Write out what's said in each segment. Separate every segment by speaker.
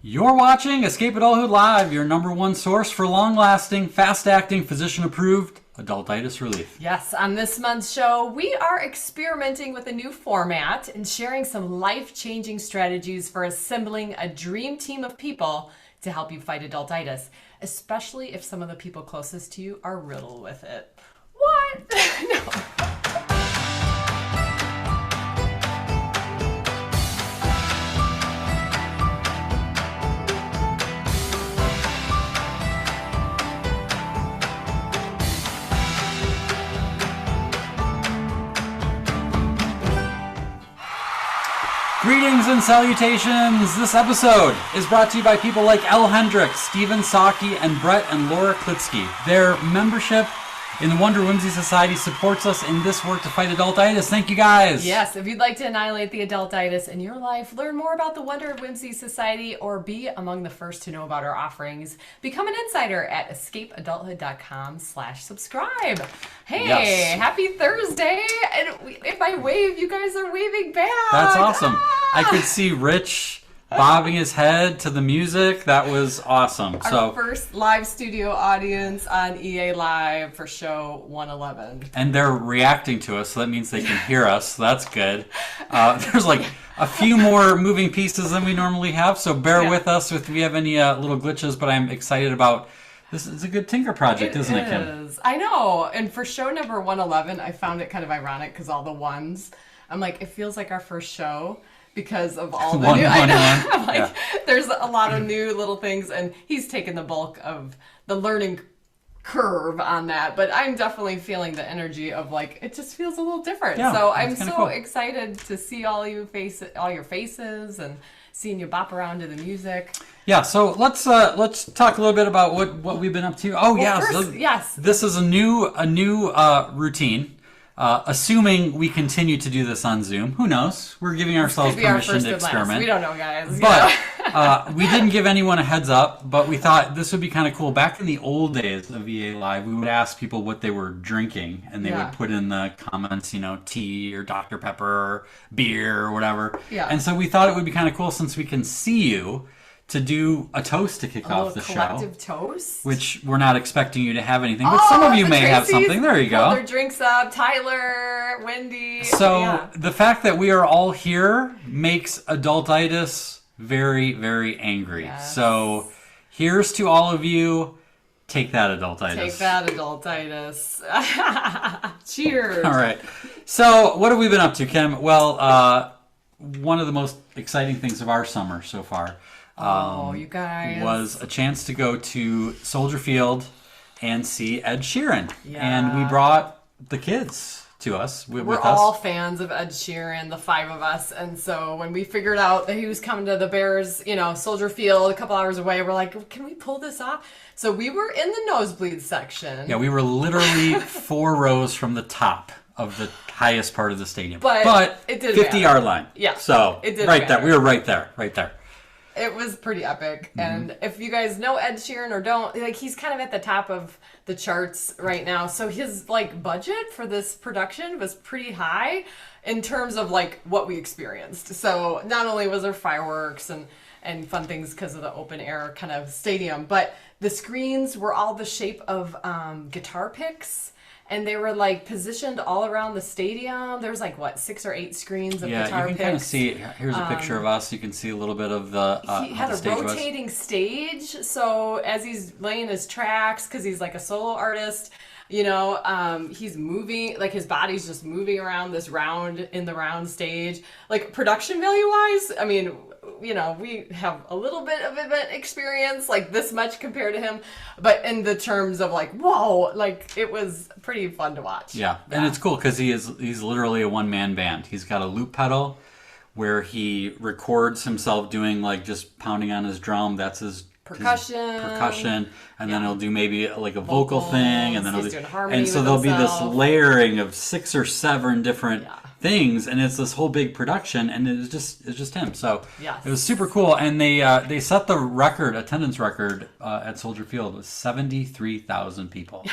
Speaker 1: You're watching Escape Adulthood Live, your number one source for long-lasting, fast-acting, physician-approved adultitis relief.
Speaker 2: Yes, on this month's show, we are experimenting with a new format and sharing some life-changing strategies for assembling a dream team of people to help you fight adultitis, especially if some of the people closest to you are riddled with it. What? No.
Speaker 1: Greetings and salutations! This episode is brought to you by people like Elle Hendricks, Steven Saki, and Brett and Laura Klitsky. Their membership in the Wonder Whimsy Society supports us in this work to fight adultitis. Thank you guys!
Speaker 2: Yes, if you'd like to annihilate the adultitis in your life, learn more about the Wonder Whimsy Society, or be among the first to know about our offerings, become an insider at escapeadulthood.com/subscribe. Hey,
Speaker 1: Yes.
Speaker 2: Happy Thursday! And if I wave, you guys are waving back.
Speaker 1: That's awesome.
Speaker 2: Ah!
Speaker 1: I could see Rich bobbing his head to the music. That was awesome.
Speaker 2: Our first live studio audience on EA Live for show 111.
Speaker 1: And they're reacting to us, so that means they can hear us. So that's good. There's like a few more moving pieces than we normally have, so bear with us if we have any little glitches, but I'm excited about this. Is a good Tinker project, isn't it, Kim?
Speaker 2: It is. I know. And for show number 111, I found it kind of ironic because all the ones, I'm like, it feels like our first show. Because of all the new, I know. I'm like, there's a lot of new little things, and he's taken the bulk of the learning curve on that. But I'm definitely feeling the energy of like it just feels a little different.
Speaker 1: Yeah,
Speaker 2: so I'm so
Speaker 1: cool.
Speaker 2: excited to see all your faces, and seeing you bop around to the music.
Speaker 1: Yeah, so let's talk a little bit about what we've been up to. Oh,
Speaker 2: Yes.
Speaker 1: This is a new routine. Assuming we continue to do this on Zoom, who knows? We're giving ourselves permission to experiment.
Speaker 2: We don't know, guys.
Speaker 1: But we didn't give anyone a heads up, but we thought this would be kind of cool. Back in the old days of EA Live, we would ask people what they were drinking, and they would put in the comments, tea or Dr. Pepper or beer or whatever.
Speaker 2: Yeah.
Speaker 1: And so we thought it would be kind of cool, since we can see you, to do a toast to kick off the show.
Speaker 2: Collective toast?
Speaker 1: Which we're not expecting you to have anything, but some of you may have something. There you go.
Speaker 2: Hold their drinks up. Tyler, Wendy.
Speaker 1: So the fact that we are all here makes adultitis very, very angry.
Speaker 2: Yes.
Speaker 1: So here's to all of you. Take that, adultitis.
Speaker 2: Take that, adultitis. Cheers.
Speaker 1: All right. So what have we been up to, Kim? Well, one of the most exciting things of our summer so far
Speaker 2: you guys.
Speaker 1: was a chance to go to Soldier Field and see Ed Sheeran.
Speaker 2: Yeah.
Speaker 1: And we brought the kids to us.
Speaker 2: We're all fans of Ed Sheeran, the five of us. And so when we figured out that he was coming to the Bears, Soldier Field a couple hours away, we're like, can we pull this off? So we were in the nosebleed section.
Speaker 1: Yeah, we were literally 4 rows from the top of the highest part of the stadium.
Speaker 2: But it didn't
Speaker 1: 50-yard line.
Speaker 2: Yeah.
Speaker 1: So
Speaker 2: it didn't
Speaker 1: right
Speaker 2: matter.
Speaker 1: there. We were right there.
Speaker 2: It was pretty epic. And if you guys know Ed Sheeran or don't, he's kind of at the top of the charts right now. So his budget for this production was pretty high in terms of what we experienced. So not only was there fireworks and fun things because of the open air kind of stadium, but the screens were all the shape of guitar picks. And they were positioned all around the stadium. There was 6 or 8 screens of guitar picks.
Speaker 1: Yeah, you can kind of see. Here's a picture of us. You can see a little bit of the.
Speaker 2: He had a rotating stage, so as he's laying his tracks, because he's a solo artist, he's moving, his body's just moving around this round stage. Production value wise, I mean, we have a little bit of event experience, this much compared to him, but in the terms of whoa, it was pretty fun to watch.
Speaker 1: Yeah, and it's cool because he's literally a one-man band. He's got a loop pedal where he records himself doing just pounding on his drum. That's his percussion, and then he'll do maybe a vocal thing, and then he'll do harmony, and so there'll be this layering of 6 or 7 different things, and it's this whole big production, and it's just him. So it was super cool, and they set the attendance record at Soldier Field with 73,000 people.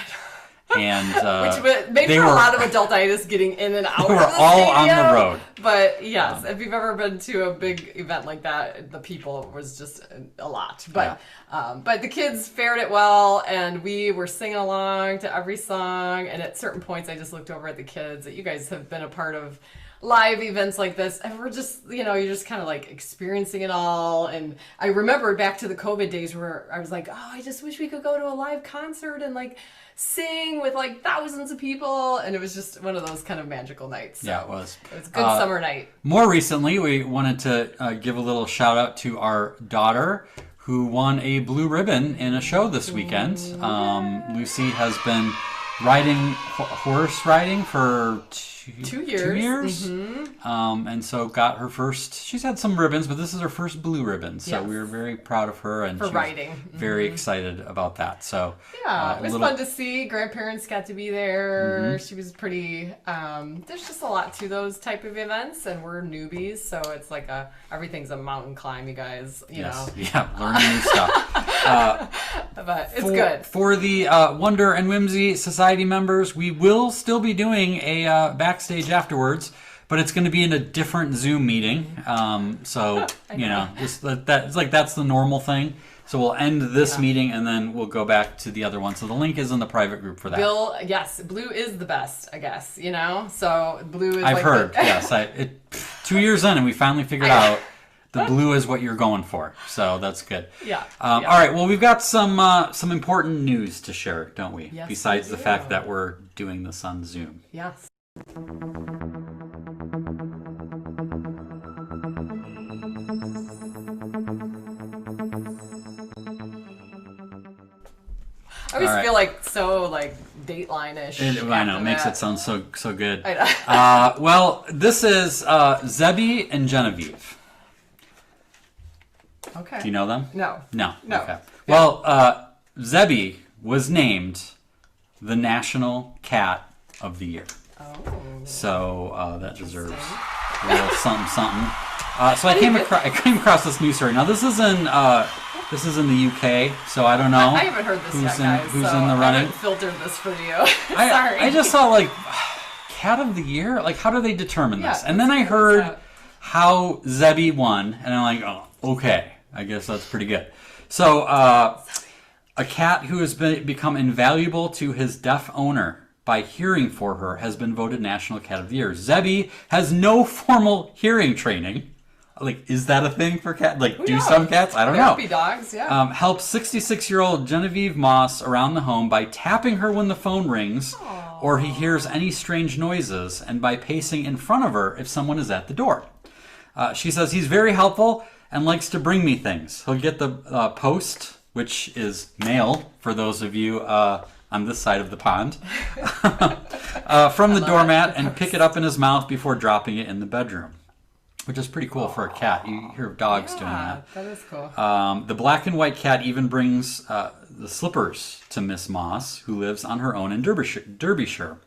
Speaker 1: And
Speaker 2: which made for a lot of adultitis getting in and out.
Speaker 1: They were
Speaker 2: of the
Speaker 1: all
Speaker 2: stadium.
Speaker 1: on the road.
Speaker 2: But yes, if you've ever been to a big event like that, the people was just a lot. But but the kids fared it well, and we were singing along to every song. And at certain points, I just looked over at the kids. That you guys have been a part of live events like this, and we're just, you're just kind of like experiencing it all. And I remember back to the COVID days where I was like, oh, I just wish we could go to a live concert and like sing with like thousands of people, and it was just one of those kind of magical nights. So
Speaker 1: it was
Speaker 2: a good summer night.
Speaker 1: More recently, we wanted to give a little shout out to our daughter who won a blue ribbon in a show this weekend. Lucy has been horse riding for 2 years. 2 years. Mm-hmm. And so got her first, she's had some ribbons, but this is her first blue ribbon. So we were very proud of her, and
Speaker 2: for riding.
Speaker 1: Very excited about that. So
Speaker 2: it was fun to see. Grandparents got to be there. Mm-hmm. She was pretty, there's just a lot to those type of events, and we're newbies. So it's like everything's a mountain climb, you guys, you know. Yeah,
Speaker 1: learning new stuff.
Speaker 2: But it's good.
Speaker 1: For the Wonder and Whimsy Society members, we will still be doing a backstage afterwards, but it's going to be in a different Zoom meeting. So just it's like that's the normal thing. So we'll end this meeting, and then we'll go back to the other one. So the link is in the private group for that.
Speaker 2: Yes, blue is the best, I guess. So blue is.
Speaker 1: I've heard. Yes, 2 years in, and we finally figured out. The blue is what you're going for, so that's good.
Speaker 2: Yeah.
Speaker 1: All right. Well, we've got some important news to share, don't we?
Speaker 2: Yes,
Speaker 1: besides the fact that we're doing this on Zoom.
Speaker 2: Yes. I always feel like so Dateline-ish.
Speaker 1: I know, it makes it sound so good.
Speaker 2: I know.
Speaker 1: Well, this is Zebby and Genevieve.
Speaker 2: Okay.
Speaker 1: Do you know them?
Speaker 2: No.
Speaker 1: Okay. Well, Zebby was named the National Cat of the Year.
Speaker 2: Oh.
Speaker 1: So that deserves a little something. So I came across this news story. Now this is in the UK, so I don't know.
Speaker 2: I haven't heard this yet, guys.
Speaker 1: Who's in the running?
Speaker 2: I haven't filtered this for you. Sorry.
Speaker 1: I just saw Cat of the Year. Like, how do they determine this? And then I heard how Zebby won, and I'm like, oh, okay. I guess that's pretty good. So, a cat who has become invaluable to his deaf owner by hearing for her has been voted National Cat of the Year. Zebby has no formal hearing training. Is that a thing for cats? Some cats? I don't know.
Speaker 2: Therapy dogs, yeah.
Speaker 1: Helps 66-year-old Genevieve Moss around the home by tapping her when the phone rings or he hears any strange noises, and by pacing in front of her if someone is at the door. She says he's very helpful and likes to bring me things. He'll get the post, which is mail for those of you on this side of the pond, from the doormat, and pick it up in his mouth before dropping it in the bedroom, which is pretty cool for a cat. You hear of dogs doing that.
Speaker 2: That is cool.
Speaker 1: The black and white cat even brings the slippers to Miss Moss, who lives on her own in Derbyshire.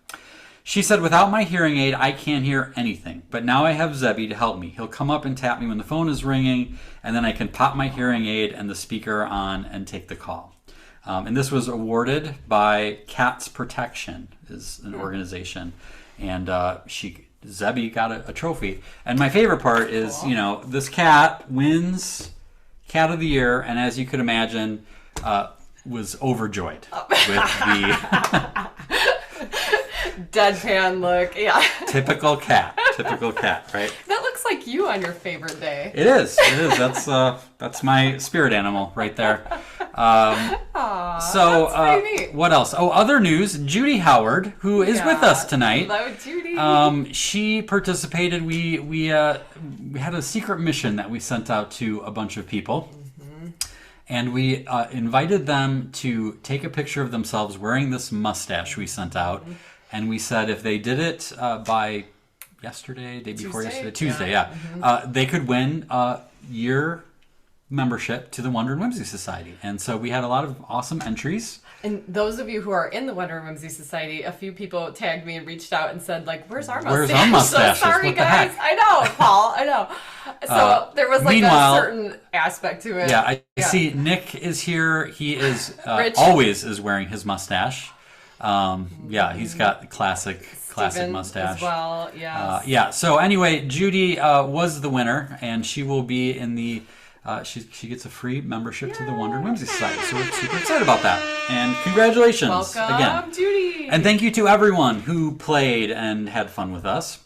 Speaker 1: She said, without my hearing aid, I can't hear anything. But now I have Zebby to help me. He'll come up and tap me when the phone is ringing, and then I can pop my hearing aid and the speaker on and take the call. And this was awarded by Cats Protection, is an organization. And Zebby got a trophy. And my favorite part is, this cat wins Cat of the Year, and as you could imagine, was overjoyed with the...
Speaker 2: deadpan look, yeah.
Speaker 1: Typical cat, right?
Speaker 2: That looks like you on your favorite day.
Speaker 1: It is. That's my spirit animal right there.
Speaker 2: That's pretty neat.
Speaker 1: What else? Oh, other news. Judy Howard, who is with us tonight.
Speaker 2: Hello, Judy.
Speaker 1: She participated. We had a secret mission that we sent out to a bunch of people. And we invited them to take a picture of themselves wearing this mustache we sent out. And we said if they did it by Tuesday, they could win a year membership to the Wonder and Whimsy Society. And so we had a lot of awesome entries.
Speaker 2: And those of you who are in the Wonder and Whimsy Society, a few people tagged me and reached out and said, where's our mustache?
Speaker 1: Where's our mustaches?
Speaker 2: So sorry, guys. I know, Paul. I know. So there was a certain aspect to it.
Speaker 1: Yeah, I see Nick is here. He is always is wearing his mustache. Yeah, he's got the classic
Speaker 2: Steven
Speaker 1: mustache
Speaker 2: as well. Yes.
Speaker 1: Yeah. So anyway, Judy was the winner, and she will be in the. She gets a free membership to the Wonder and Whimsy Society, so we're super excited about that. And congratulations
Speaker 2: Welcome, Judy.
Speaker 1: And thank you to everyone who played and had fun with us,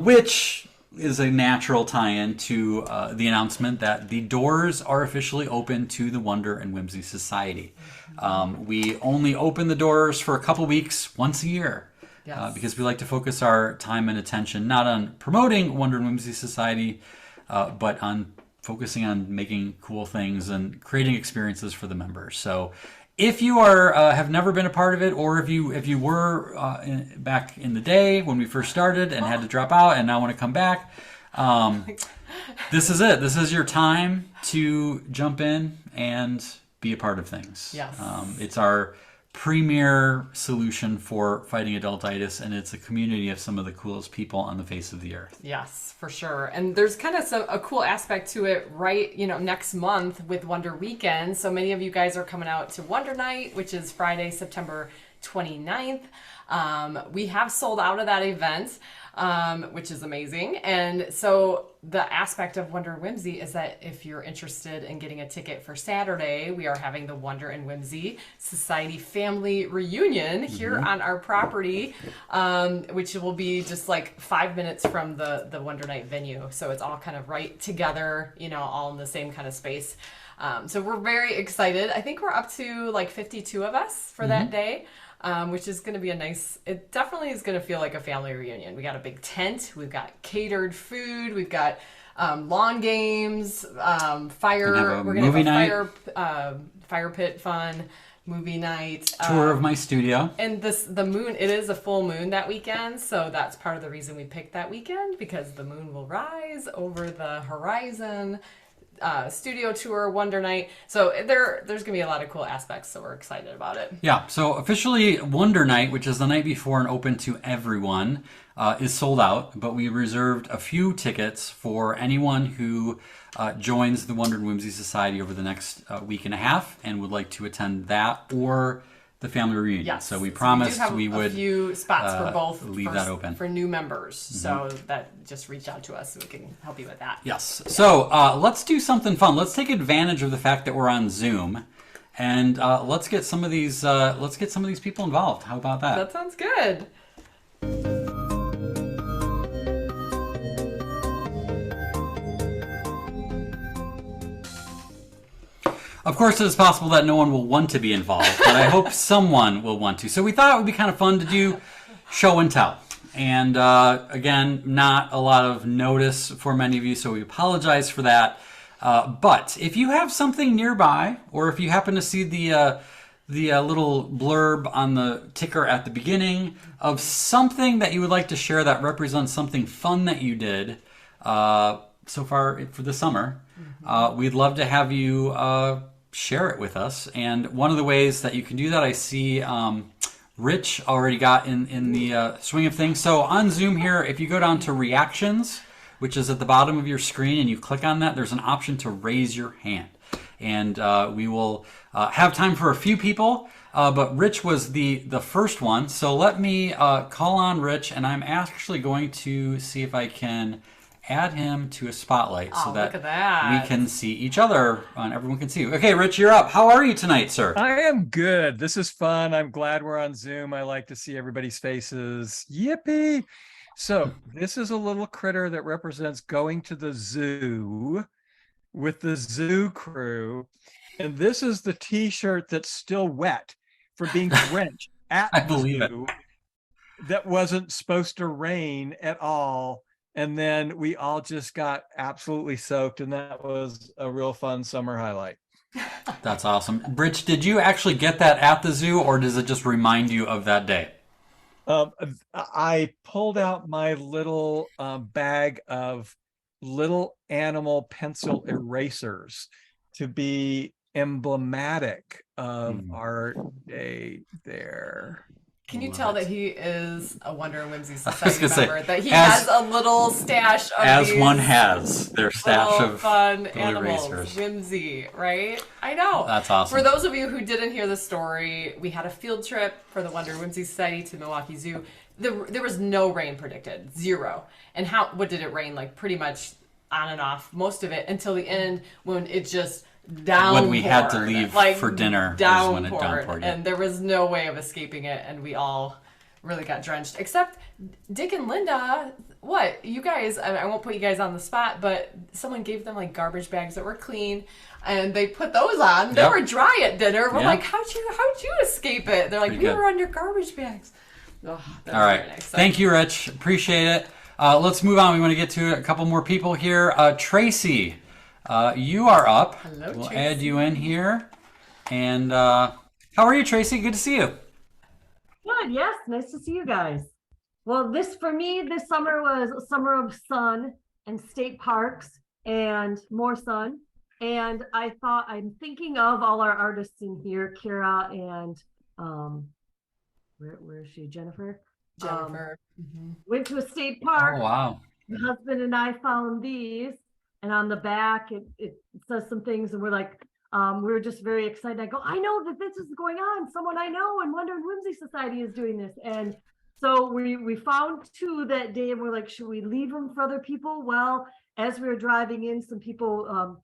Speaker 1: which is a natural tie-in to the announcement that the doors are officially open to the Wonder and Whimsy Society. We only open the doors for a couple weeks once a year. Yes. Because we like to focus our time and attention not on promoting Wonder and Whimsy Society, but on focusing on making cool things and creating experiences for the members. So if you are have never been a part of it, or if you were back in the day when we first started and had to drop out and now want to come back, this is it. This is your time to jump in and be a part of things.
Speaker 2: Yes.
Speaker 1: It's our premier solution for fighting adultitis, and it's a community of some of the coolest people on the face of the earth.
Speaker 2: Yes, for sure. And there's kind of a cool aspect to it, right? Next month with Wonder Weekend. So many of you guys are coming out to Wonder Night, which is Friday, September 29th. We have sold out of that event, which is amazing. And so the aspect of Wonder and Whimsy is that if you're interested in getting a ticket for Saturday, we are having the Wonder and Whimsy Society Family Reunion here on our property, which will be just like 5 minutes from the Wonder Night venue. So it's all kind of right together, all in the same kind of space. So we're very excited. I think we're up to like 52 of us for that day. Which is going to be it definitely is going to feel like a family reunion. We got a big tent, we've got catered food, we've got lawn games, fire, we're going to have a fire pit fun, movie night.
Speaker 1: Tour of my studio.
Speaker 2: And the moon, it is a full moon that weekend, so that's part of the reason we picked that weekend, because the moon will rise over the horizon. Studio tour, Wonder Night. So there's going to be a lot of cool aspects, so we're excited about it.
Speaker 1: Yeah, so officially Wonder Night, which is the night before and open to everyone, is sold out, but we reserved a few tickets for anyone who joins the Wonder and Whimsy Society over the next week and a half and would like to attend that or the family reunion.
Speaker 2: Yes.
Speaker 1: So we promised
Speaker 2: we
Speaker 1: would
Speaker 2: a few spots for both.
Speaker 1: Leave that open
Speaker 2: for new members. So that just reach out to us so we can help you with that.
Speaker 1: Yes. So let's do something fun. Let's take advantage of the fact that we're on Zoom, and let's get some of these people involved. How about that?
Speaker 2: That sounds good.
Speaker 1: Of course, it is possible that no one will want to be involved, but I hope someone will want to. So we thought it would be kind of fun to do show and tell. And again, not a lot of notice for many of you, so we apologize for that. But if you have something nearby, or if you happen to see the little blurb on the ticker at the beginning of something that you would like to share that represents something fun that you did so far for the summer, we'd love to have you share it with us. And one of the ways that you can do that, I see Rich already got in the swing of things. So on Zoom here, if you go down to reactions, which is at the bottom of your screen, and you click on that, there's an option to raise your hand. And we will have time for a few people, but Rich was the first one. So let me call on Rich, and I'm actually going to see if I can add him to a spotlight so that we can see each other and everyone can see you. Okay, Rich, you're up. How are you tonight, sir?
Speaker 3: I am good. This is fun. I'm glad we're on Zoom. I like to see everybody's faces. Yippee! So this is a little critter that represents going to the zoo with the zoo crew. And this is the t-shirt that's still wet for being drenched at the zoo. That wasn't supposed to rain at all. And then we all just got absolutely soaked, and that was a real fun summer highlight.
Speaker 1: That's awesome. Rich, did you actually get that at the zoo, or does it just remind you of that day?
Speaker 3: I pulled out my little bag of little animal pencil erasers to be emblematic of our day there.
Speaker 2: Can you tell that he is a Wonder and Whimsy Society member?
Speaker 1: Say,
Speaker 2: that he has a little stash of
Speaker 1: as one has their stash of
Speaker 2: fun
Speaker 1: Billy
Speaker 2: animals,
Speaker 1: Racers.
Speaker 2: Whimsy, right? I know.
Speaker 1: That's awesome.
Speaker 2: For those of you who didn't hear the story, we had a field trip for the Wonder and Whimsy Society to Milwaukee Zoo. There was no rain predicted, 0. And what did it rain? Like pretty much on and off, most of it until the end when it just downpoured.
Speaker 1: When we had to leave for dinner is when it downpoured.
Speaker 2: And there was no way of escaping it, and we all really got drenched. Except Dick and Linda, what? You guys, I won't put you guys on the spot, but someone gave them like garbage bags that were clean, and they put those on. They were dry at dinner. We're like, how'd you escape it? They're like, we were under garbage bags. Oh, all right. Nice.
Speaker 1: Thank you, Rich. Appreciate it. Let's move on. We want to get to a couple more people here. Tracy, you are up.
Speaker 2: Hello,
Speaker 1: we'll
Speaker 2: Tracy.
Speaker 1: add you in here. And how are you, Tracy? Good to see you.
Speaker 4: Good. Yes. Nice to see you guys. Well, for me, this summer was a summer of sun and state parks and more sun. And I'm thinking of all our artists in here, Kira and where is she? Jennifer. Went to a state park.
Speaker 1: Oh, wow.
Speaker 4: My husband and I found these, and on the back it says some things, and we're like, we were just very excited. I go, I know that this is going on. Someone I know in Wonder and Whimsy Society is doing this. And so we found 2 that day, and we're like, should we leave them for other people? Well, as we were driving in, some people,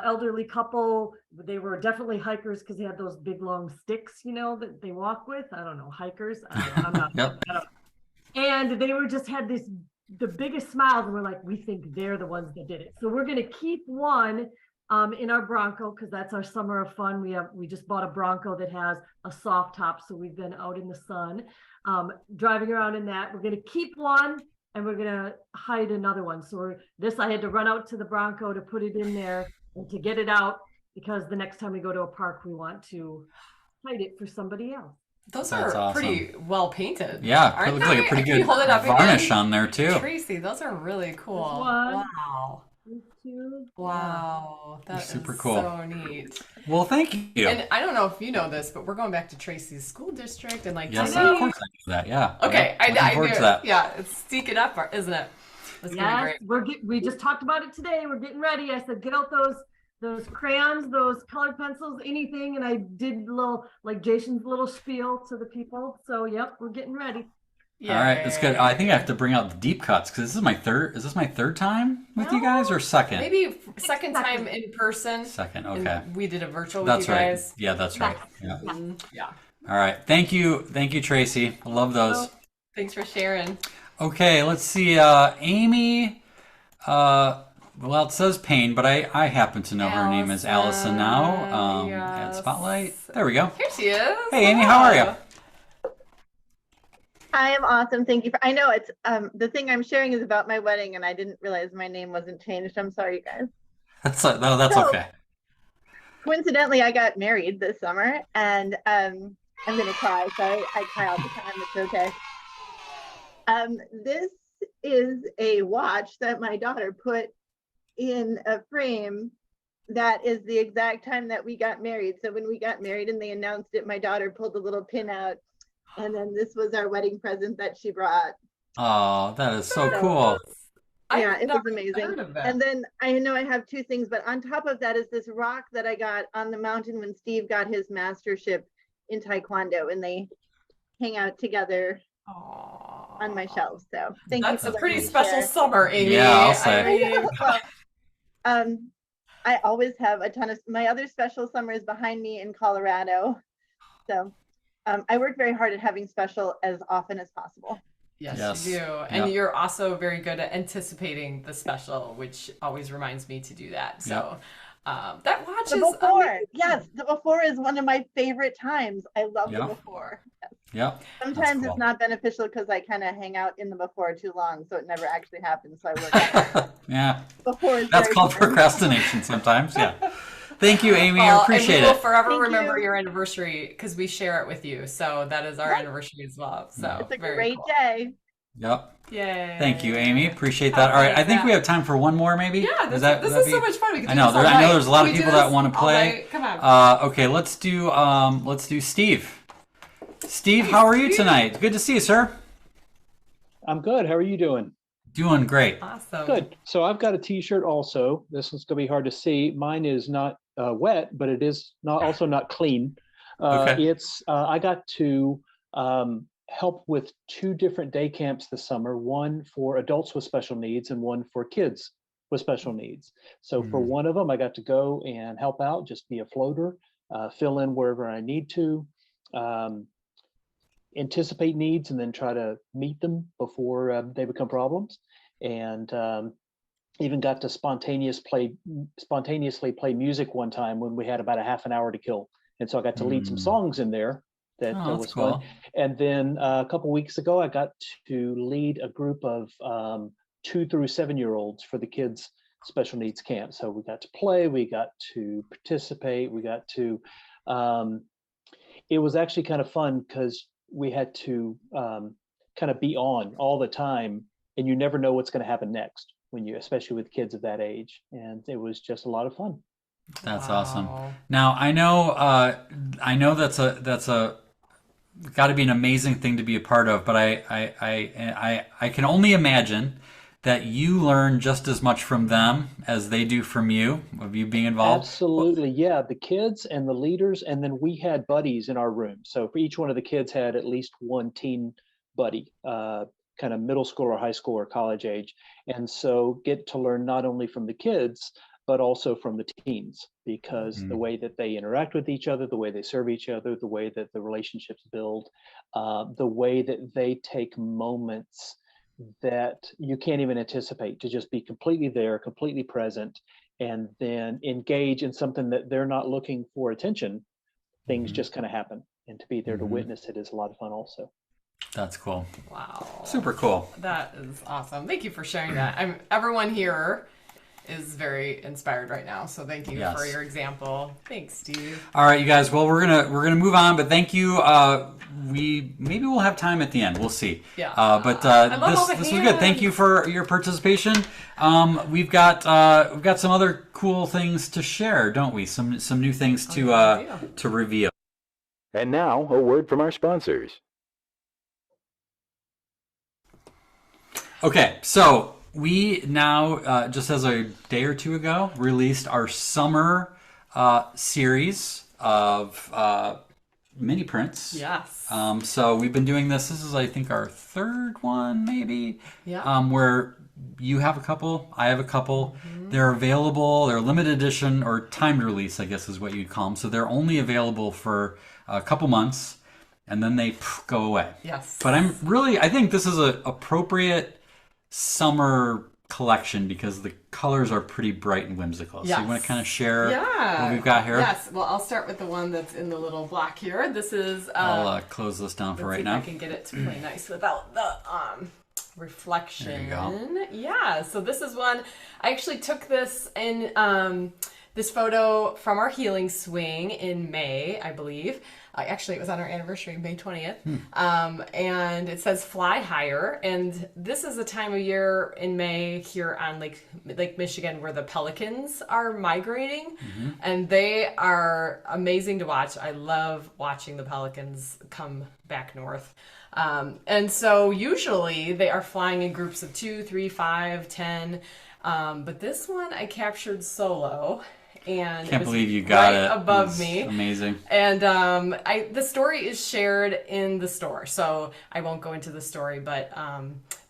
Speaker 4: elderly couple, they were definitely hikers because they had those big long sticks, that they walk with. I don't know, hikers. I'm not.
Speaker 1: Yep.
Speaker 4: And they were just had the biggest smiles, and we're like, we think they're the ones that did it. So we're gonna keep one in our Bronco because that's our summer of fun. We just bought a Bronco that has a soft top, so we've been out in the sun, driving around in that. We're gonna keep one, and we're gonna hide another one. So I had to run out to the Bronco to put it in there and to get it out because the next time we go to a park, we want to hide it for somebody else.
Speaker 2: Those are awesome. Pretty well painted.
Speaker 1: Yeah, it looks like a pretty good varnish on there too.
Speaker 2: Tracy, those are really cool. Wow. Wow, that's
Speaker 1: super cool.
Speaker 2: So neat.
Speaker 1: Well, thank you.
Speaker 2: And I don't know if you know this, but we're going back to Tracy's school district and like.
Speaker 1: Yes, of course I knew that. Yeah.
Speaker 2: Okay,
Speaker 1: I
Speaker 2: knew that. Yeah, it's sneaking up, isn't it? That's
Speaker 4: yes, we just talked about it today. We're getting ready. I said, get out those crayons, those colored pencils, anything, and I did Jason's little spiel to the people. So, yep, we're getting ready.
Speaker 1: Yeah. All right, that's good. I think I have to bring out the deep cuts because this is my third. Is this my third time with you guys or second?
Speaker 2: Maybe second time in person.
Speaker 1: Second, okay.
Speaker 2: We did a virtual with you guys.
Speaker 1: Yeah, that's right. Yeah.
Speaker 2: Yeah.
Speaker 1: All right, thank you, Tracy. I love those.
Speaker 2: Thanks for sharing.
Speaker 1: Okay, let's see. Amy. Well, it says Payne, but I happen to know her name is Allison now. At Spotlight. There we go.
Speaker 2: Here she is.
Speaker 1: Hey, Amy, how are you?
Speaker 5: I am awesome. Thank you. I know it's the thing I'm sharing is about my wedding, and I didn't realize my name wasn't changed. I'm sorry, you guys.
Speaker 1: That's okay.
Speaker 5: Coincidentally, I got married this summer, and I'm gonna cry. Sorry, I cry all the time. It's okay. This is a watch that my daughter put in a frame that is the exact time that we got married. So when we got married and they announced it, my daughter pulled a little pin out, and then this was our wedding present that she brought.
Speaker 1: Oh, that is so cool.
Speaker 5: Yeah, it was amazing. And then I know I have 2 things, but on top of that is this rock that I got on the mountain when Steve got his mastership in Taekwondo, and they hang out together on my shelf. So thank you.
Speaker 2: That's a pretty special summer, Amy.
Speaker 1: Yeah, I'll say.
Speaker 5: I always have a ton of my other special summer is behind me in Colorado. So I work very hard at having special as often as possible.
Speaker 2: Yes, you do. And you're also very good at anticipating the special, which always reminds me to do that. So that watch
Speaker 5: the before. Amazing. Yes, the before is one of my favorite times. I love the before. Yes.
Speaker 1: Yep.
Speaker 5: Sometimes it's not beneficial because I kind of hang out in the before too long, so it never actually happens. So I work
Speaker 1: yeah.
Speaker 5: Before is
Speaker 1: that's called procrastination sometimes. Yeah. Thank you, Amy. I appreciate it.
Speaker 2: And we will forever remember your anniversary because we share it with you. So that is our anniversary as well. So
Speaker 5: it's a great day.
Speaker 1: Yep.
Speaker 2: Yay.
Speaker 1: Thank you, Amy. Appreciate that. All right. I think we have time for one more, maybe.
Speaker 2: Yeah. This is so much fun. We can do
Speaker 1: I know there's a lot of people that want to play.
Speaker 2: Come on.
Speaker 1: Okay. Let's do Steve. Steve, how are you tonight? Good to see you, sir.
Speaker 6: I'm good. How are you doing?
Speaker 1: Doing great.
Speaker 2: Awesome.
Speaker 6: Good. So I've got a T-shirt also. This one's going to be hard to see. Mine is not wet, but it is also not clean.
Speaker 1: Okay.
Speaker 6: I got to help with 2 different day camps this summer, one for adults with special needs and one for kids with special needs. So for one of them, I got to go and help out, just be a floater, fill in wherever I need to, anticipate needs and then try to meet them before they become problems. And even got to spontaneously play music one time when we had about a half an hour to kill. And so I got to lead some songs in there that was
Speaker 1: cool.
Speaker 6: fun. And then a couple weeks ago, I got to lead a group of 2 through 7-year-olds for the kids special needs camp. So we got to play, we got to participate, we got to, it was actually kind of fun because we had to kind of be on all the time, and you never know what's going to happen next especially with kids of that age. And it was just a lot of fun.
Speaker 1: That's awesome. Now I know that's a got to be an amazing thing to be a part of, but I can only imagine that you learn just as much from them as they do from you, of you being involved.
Speaker 6: Absolutely. Yeah. The kids and the leaders. And then we had buddies in our room. So for each one of the kids had at least one teen buddy, kind of middle school or high school or college age. And so get to learn not only from the kids, but also from the teens, because the way that they interact with each other, the way they serve each other, the way that the relationships build, the way that they take moments that you can't even anticipate, to just be completely there, completely present, and then engage in something that they're not looking for attention. Things just kind of happen, and to be there to witness it is a lot of fun also.
Speaker 1: That's cool.
Speaker 2: Wow.
Speaker 1: Super cool.
Speaker 2: That is awesome. Thank you for sharing that. Everyone here is very inspired right now, so thank you for your example. Thanks, Steve.
Speaker 1: All right, you guys. Well, we're gonna move on, but thank you. Maybe we'll have time at the end. We'll see.
Speaker 2: Yeah.
Speaker 1: But this was good. Thank you for your participation. We've got some other cool things to share, don't we? Some new things to reveal.
Speaker 7: And now a word from our sponsors.
Speaker 1: Okay, so we now, just as a day or two ago, released our summer series of mini prints.
Speaker 2: Yes.
Speaker 1: So we've been doing this. This is, I think, our 3rd one, maybe.
Speaker 2: Yeah.
Speaker 1: Where you have a couple, I have a couple. They're available. They're limited edition or timed release, I guess is what you'd call them. So they're only available for a couple months, and then they go away.
Speaker 2: Yes.
Speaker 1: But I think this is an appropriate summer collection because the colors are pretty bright and whimsical.
Speaker 2: Yes.
Speaker 1: So you want to kind of share what we've got here?
Speaker 2: Yes. Well, I'll start with the one that's in the little block here. This is...
Speaker 1: I'll close this down for right now.
Speaker 2: I can get it to play nice without the reflection.
Speaker 1: There you go.
Speaker 2: Yeah. So this is one... I actually took this in... this photo from our healing swing in May, I believe. Actually, it was on our anniversary, May 20th. And it says fly higher. And this is a time of year in May here on Lake Michigan where the pelicans are migrating. And they are amazing to watch. I love watching the pelicans come back north. And so usually they are flying in groups of 2, 3, 5, 10. But this one I captured solo. And
Speaker 1: can't believe you got it
Speaker 2: above me.
Speaker 1: Amazing.
Speaker 2: And the story is shared in the store, so I won't go into the story, but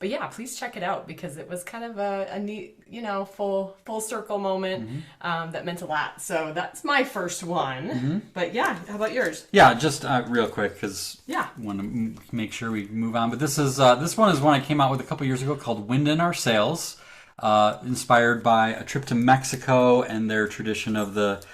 Speaker 2: yeah, please check it out because it was kind of a neat, full circle moment that meant a lot. So that's my first one. But yeah, how about yours?
Speaker 1: Yeah, just real quick because
Speaker 2: I
Speaker 1: want to make sure we move on. But this one is one I came out with a couple years ago called "Wind in Our Sails." Inspired by a trip to Mexico and their tradition of the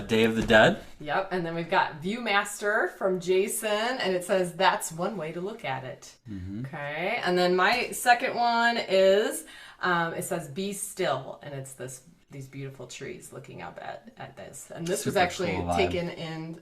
Speaker 1: Day of the Dead.
Speaker 2: Yep, and then we've got Viewmaster from Jason, and it says, that's one way to look at it. Okay, and then my second one is, it says, be still, and it's these beautiful trees looking up at this. And this was actually taken in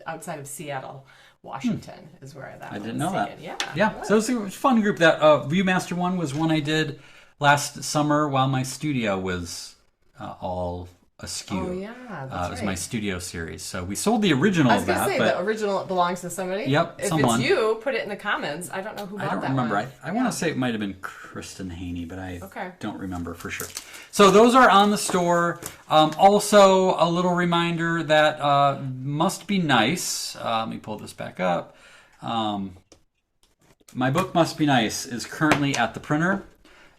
Speaker 2: outside of Seattle, Washington, is where that
Speaker 1: I
Speaker 2: was
Speaker 1: didn't know
Speaker 2: taken.
Speaker 1: that. Yeah, so it was a fun group. That Viewmaster one was one I did last summer while my studio was all Askew.
Speaker 2: Oh yeah, that's
Speaker 1: It was
Speaker 2: right.
Speaker 1: my studio series. So we sold the original
Speaker 2: I was
Speaker 1: of
Speaker 2: gonna
Speaker 1: that,
Speaker 2: say
Speaker 1: but
Speaker 2: the original belongs to somebody.
Speaker 1: Yep,
Speaker 2: If
Speaker 1: someone.
Speaker 2: it's you, put it in the comments. I don't know who bought
Speaker 1: I don't
Speaker 2: that
Speaker 1: remember.
Speaker 2: one.
Speaker 1: I want to say it might have been Kristen Haney, but I
Speaker 2: Okay.
Speaker 1: don't remember for sure. So those are on the store. Also, a little reminder that Must Be Nice. Let me pull this back up. My book Must Be Nice is currently at the printer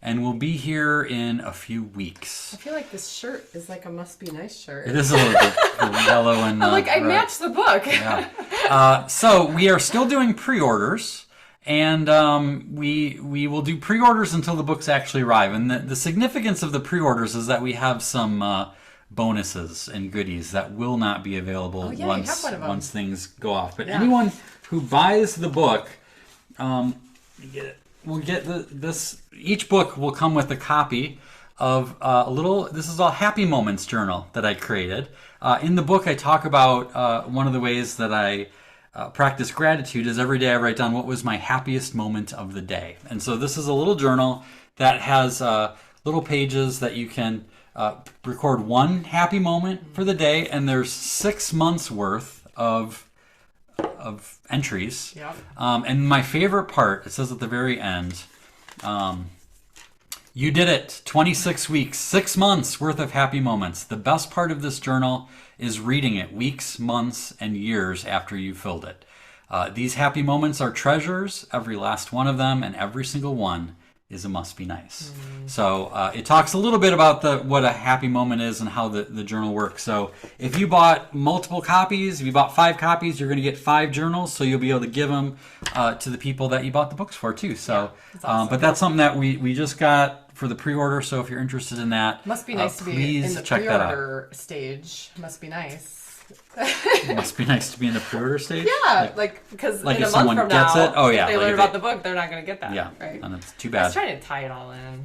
Speaker 1: and will be here in a few weeks.
Speaker 2: I feel like this shirt is like a Must Be Nice shirt.
Speaker 1: It is a little bit yellow and
Speaker 2: I'm like, I
Speaker 1: red.
Speaker 2: matched the book.
Speaker 1: Yeah. So we are still doing pre-orders, and we will do pre-orders until the books actually arrive. And the significance of the pre-orders is that we have some bonuses and goodies that will not be available
Speaker 2: you have one of them.
Speaker 1: once things go off. But anyone who buys the book will get this. Each book will come with a copy of a little. This is a happy moments journal that I created. In the book, I talk about one of the ways that I practice gratitude is every day I write down what was my happiest moment of the day. And so this is a little journal that has little pages that you can record one happy moment for the day, and there's 6 months worth of entries.
Speaker 2: Yep.
Speaker 1: And my favorite part, it says at the very end, you did it. 26 weeks, 6 months worth of happy moments. The best part of this journal is reading it weeks, months, and years after you filled it. These happy moments are treasures, every last one of them, and every single one is a must be nice. So it talks a little bit about what a happy moment is and how the journal works. So if you bought multiple copies, if you bought 5 copies, you're going to get 5 journals. So you'll be able to give them to the people that you bought the books for too. So,
Speaker 2: that's awesome.
Speaker 1: but that's something that we just got for the pre-order. So if you're interested in that,
Speaker 2: Must be nice to be
Speaker 1: please
Speaker 2: in the
Speaker 1: check that out.
Speaker 2: pre-order stage. Must be nice.
Speaker 1: It must be nice to be in the pre-order stage.
Speaker 2: Yeah, like because
Speaker 1: like
Speaker 2: in
Speaker 1: if
Speaker 2: a
Speaker 1: someone
Speaker 2: month from
Speaker 1: gets
Speaker 2: now,
Speaker 1: it, oh yeah,
Speaker 2: if they
Speaker 1: like
Speaker 2: learn
Speaker 1: if
Speaker 2: about
Speaker 1: they-
Speaker 2: the book, they're not going to get that.
Speaker 1: Yeah,
Speaker 2: right.
Speaker 1: and it's too
Speaker 2: I
Speaker 1: bad.
Speaker 2: was trying to tie it all in.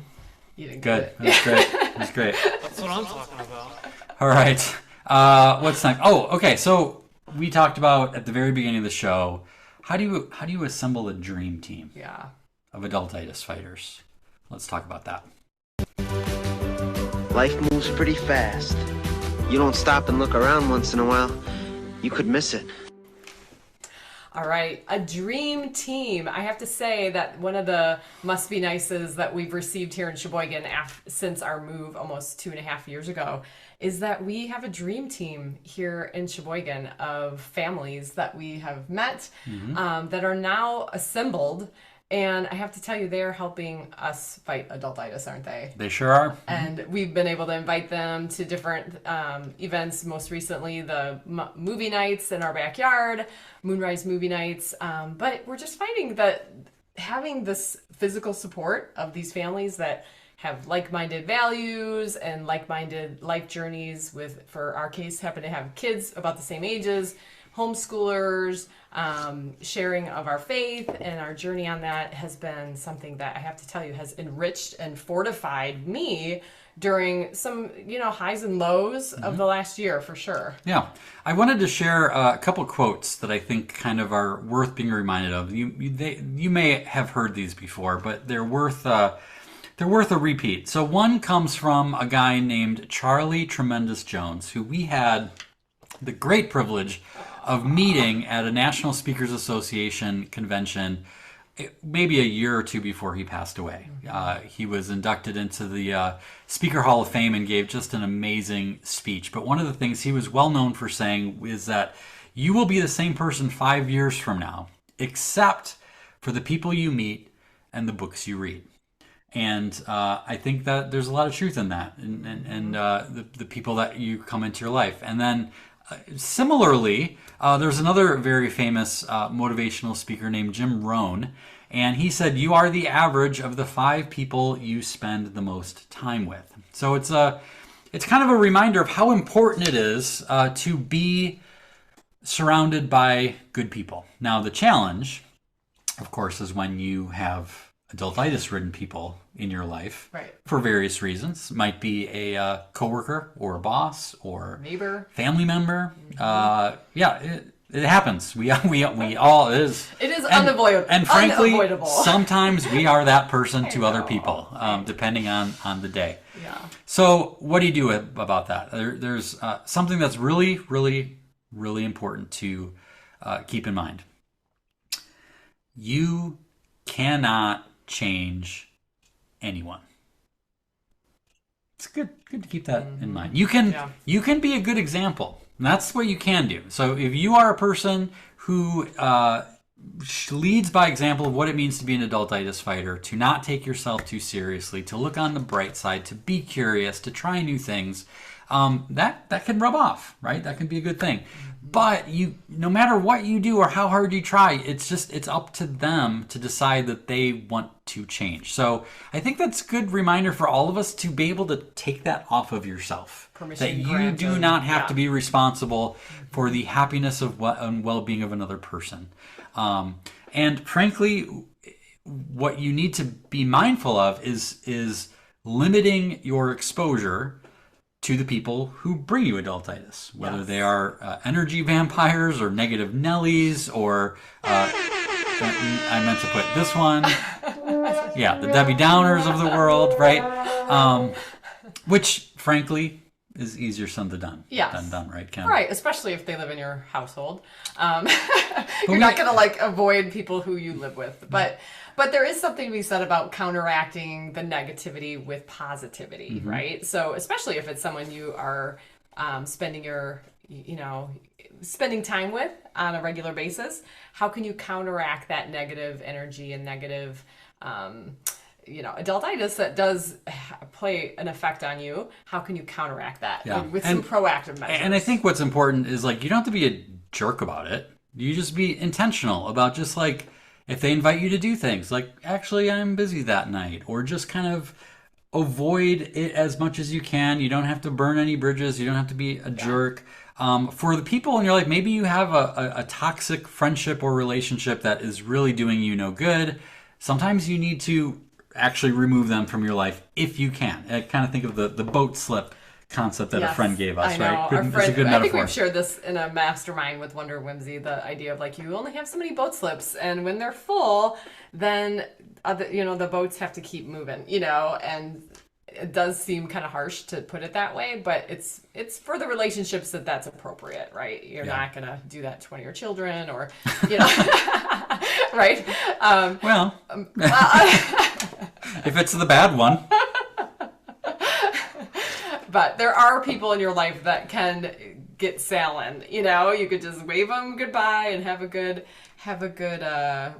Speaker 2: You didn't
Speaker 1: Good.
Speaker 2: get it.
Speaker 1: That's great. That's great.
Speaker 8: That's what I'm talking about.
Speaker 1: All right. What's next? Oh, okay. So we talked about at the very beginning of the show, how do you assemble a dream team
Speaker 2: Yeah.
Speaker 1: of Adultitis Fighters? Let's talk about that.
Speaker 9: Life moves pretty fast. You don't stop and look around once in a while, you could miss it.
Speaker 2: All right, a dream team. I have to say that one of the must be nices that we've received here in Sheboygan since our move almost 2.5 years ago is that we have a dream team here in Sheboygan of families that we have met that are now assembled. And I have to tell you, they're helping us fight adultitis, aren't they?
Speaker 1: They sure are.
Speaker 2: And we've been able to invite them to different events, most recently the movie nights in our backyard, Moonrise movie nights. But we're just finding that having this physical support of these families that have like-minded values and like-minded life journeys for our case, happen to have kids about the same ages, homeschoolers, sharing of our faith and our journey on that has been something that I have to tell you has enriched and fortified me during some, highs and lows of the last year for sure.
Speaker 1: Yeah. I wanted to share a couple quotes that I think kind of are worth being reminded of. You may have heard these before, but they're worth a repeat. So one comes from a guy named Charlie Tremendous Jones, who we had the great privilege of meeting at a National Speakers Association convention maybe a year or two before he passed away. He was inducted into the Speaker Hall of Fame and gave just an amazing speech. But one of the things he was well known for saying is that you will be the same person 5 years from now, except for the people you meet and the books you read. And I think that there's a lot of truth in that, and the people that you come into your life. And then similarly, there's another very famous motivational speaker named Jim Rohn, and he said, "You are the average of the 5 people you spend the most time with." So it's kind of a reminder of how important it is to be surrounded by good people. Now, the challenge, of course, is when you have adultitis-ridden people in your life,
Speaker 2: Right.
Speaker 1: for various reasons. It might be a coworker or a boss or
Speaker 2: Neighbor.
Speaker 1: family member. It happens. We all it is.
Speaker 2: It is unavoidable.
Speaker 1: And frankly,
Speaker 2: unavoidable.
Speaker 1: sometimes we are that person to other people, depending on the day.
Speaker 2: Yeah.
Speaker 1: So what do you do about that? There's something that's really, really, really important to keep in mind. You cannot change anyone. It's good to keep that in mind. You can be a good example. And that's what you can do. So if you are a person who leads by example of what it means to be an adultitis fighter, to not take yourself too seriously, to look on the bright side, to be curious, to try new things, that can rub off, right? That can be a good thing. But no matter what you do or how hard you try, it's up to them to decide that they want to change. So I think that's a good reminder for all of us to be able to take that off of yourself.
Speaker 2: Permission
Speaker 1: that you
Speaker 2: granted.
Speaker 1: do not have to be responsible for the happiness and well-being of another person. And frankly, what you need to be mindful of is limiting your exposure to the people who bring you adultitis, whether they are energy vampires or negative Nellies or I meant to put this one. Yeah, the Debbie Downers of the world, right? Which, frankly, is easier said than done, right, Kim?
Speaker 2: Right, especially if they live in your household. You're not going to avoid people who you live with, but there is something to be said about counteracting the negativity with positivity, right? So especially if it's someone you are spending time with on a regular basis, how can you counteract that negative energy and negative adultitis that does play an effect on you? How can you counteract that with some proactive measures? And
Speaker 1: I think what's important is you don't have to be a jerk about it. You just be intentional about just if they invite you to do things actually I'm busy that night, or just kind of avoid it as much as you can. You don't have to burn any bridges. You don't have to be a jerk. For the people in your life, maybe you have a toxic friendship or relationship that is really doing you no good. Sometimes you need to actually remove them from your life if you can. I kind of think of the boat slip concept that a friend gave us,
Speaker 2: I know.
Speaker 1: right?
Speaker 2: Our friend,
Speaker 1: a good
Speaker 2: I
Speaker 1: metaphor.
Speaker 2: think we've shared this in a mastermind with Wonder Whimsy, the idea of you only have so many boat slips, and when they're full, then the boats have to keep moving, and it does seem kind of harsh to put it that way, but it's for the relationships that's appropriate, right? You're not going to do that to one of your children or, right?
Speaker 1: If it's the bad one.
Speaker 2: But there are people in your life that can get sailing. You could just wave them goodbye and have a good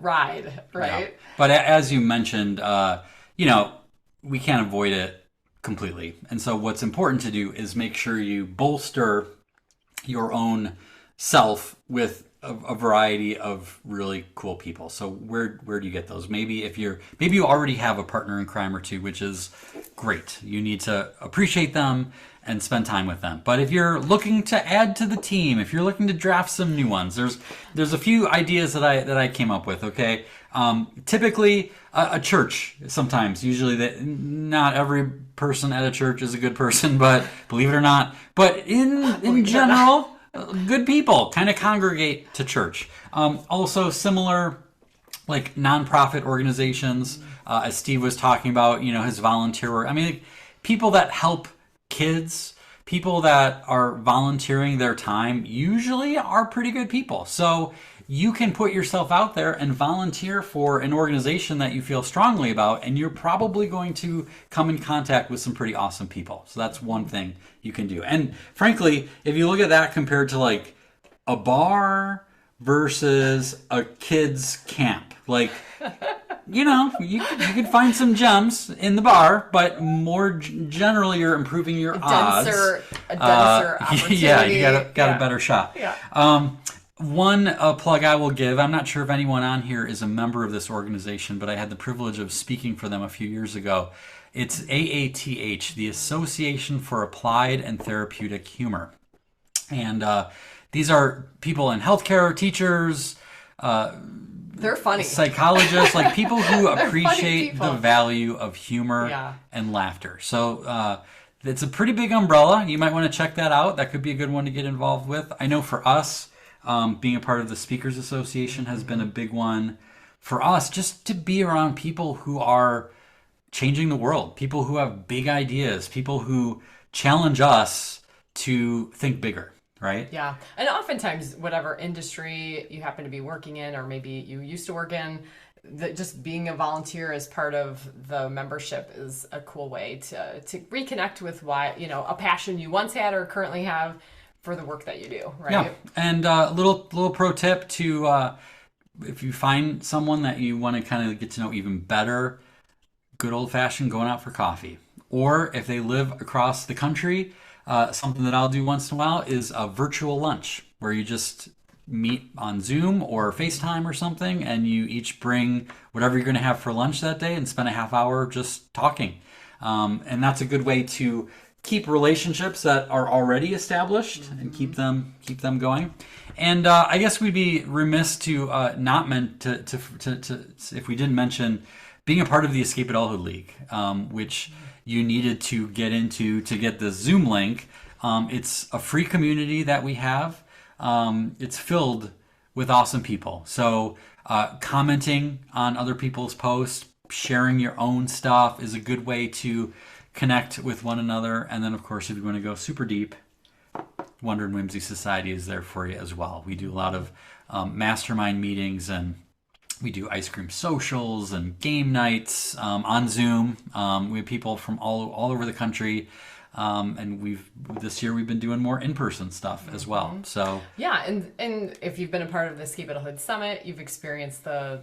Speaker 2: ride, right?
Speaker 1: Yeah. But as you mentioned, we can't avoid it completely. And so what's important to do is make sure you bolster your own self with a variety of really cool people. So where do you get those? Maybe you already have a partner in crime or two, which is great. You need to appreciate them and spend time with them. But if you're looking to add to the team, if you're looking to draft some new ones, there's a few ideas that I came up with. Okay, typically a church. Usually not every person at a church is a good person, but believe it or not. But in general. Good people kind of congregate to church. Also similar nonprofit organizations, as Steve was talking about, his volunteer work. I mean, people that help kids, people that are volunteering their time usually are pretty good people. So you can put yourself out there and volunteer for an organization that you feel strongly about, and you're probably going to come in contact with some pretty awesome people. So that's one thing you can do. And frankly, if you look at that compared to a bar versus a kids camp, you can find some gems in the bar, but more generally you're improving your odds.
Speaker 2: A denser opportunity.
Speaker 1: Yeah, you got a better shot.
Speaker 2: Yeah.
Speaker 1: One plug I will give, I'm not sure if anyone on here is a member of this organization, but I had the privilege of speaking for them a few years ago. It's AATH, the Association for Applied and Therapeutic Humor. And these are people in healthcare, teachers,
Speaker 2: they're funny.
Speaker 1: Psychologists, people who appreciate the value of humor and laughter. So it's a pretty big umbrella. You might want to check that out. That could be a good one to get involved with. I know for us, Being a part of the Speakers Association has been a big one for us, just to be around people who are changing the world, people who have big ideas, people who challenge us to think bigger, right?
Speaker 2: Yeah. And oftentimes, whatever industry you happen to be working in, or maybe you used to work in, that just being a volunteer as part of the membership is a cool way to reconnect with why, you know, a passion you once had or currently have for the work that you do, right?
Speaker 1: Yeah. And little pro tip to if you find someone that you want to kind of get to know even better, good old fashioned going out for coffee. Or if they live across the country, something that I'll do once in a while is a virtual lunch where you just meet on Zoom or FaceTime or something, and you each bring whatever you're going to have for lunch that day and spend a half hour just talking. And that's a good way to keep relationships that are already established and keep them going. And I guess we'd be remiss to not meant to if we didn't mention being a part of the Escape Adulthood League, which you needed to get into to get the Zoom link. It's a free community that we have. It's filled with awesome people. So commenting on other people's posts, sharing your own stuff is a good way to connect with one another. And then, of course, if you want to go super deep, Wonder and Whimsy Society is there for you as well. We do a lot of mastermind meetings, and we do ice cream socials and game nights on Zoom. We have people from all over the country. And this year we've been doing more in-person stuff as well. So
Speaker 2: yeah, and if you've been a part of the Escape Adulthood Summit, you've experienced the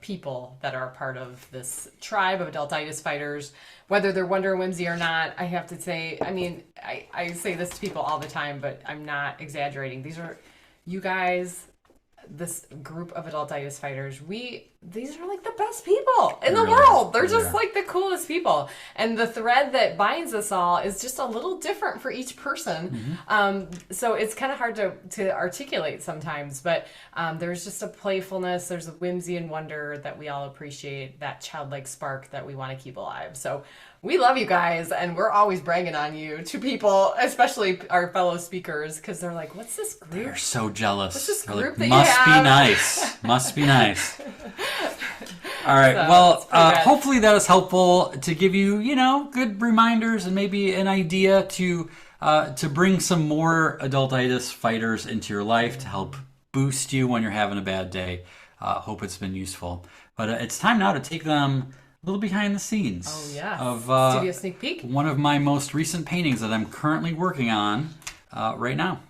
Speaker 2: people that are a part of this tribe of Adultitis Fighters, whether they're Wonder and Whimsy or not. I have to say, I mean, I say this to people all the time, but I'm not exaggerating. These are you guys. This group of Adultitis Fighters, these are like the best people in the world. They're just like the coolest people. And the thread that binds us all is just a little different for each person. So it's kind of hard to articulate sometimes, but there's just a playfulness, there's a whimsy and wonder that we all appreciate, that childlike spark that we want to keep alive. So we love you guys, and we're always bragging on you to people, especially our fellow speakers, because they're like, what's this group?
Speaker 1: They're so jealous.
Speaker 2: What's this
Speaker 1: They're
Speaker 2: group
Speaker 1: like,
Speaker 2: that
Speaker 1: must
Speaker 2: you have?
Speaker 1: be nice. Must be nice. All right.
Speaker 2: So,
Speaker 1: well,
Speaker 2: good.
Speaker 1: hopefully that is helpful to give you, good reminders and maybe an idea to bring some more Adultitis Fighters into your life to help boost you when you're having a bad day. Hope it's been useful. But it's time now to take them a little behind the scenes of
Speaker 2: studio sneak peek.
Speaker 1: One of my most recent paintings that I'm currently working on right now.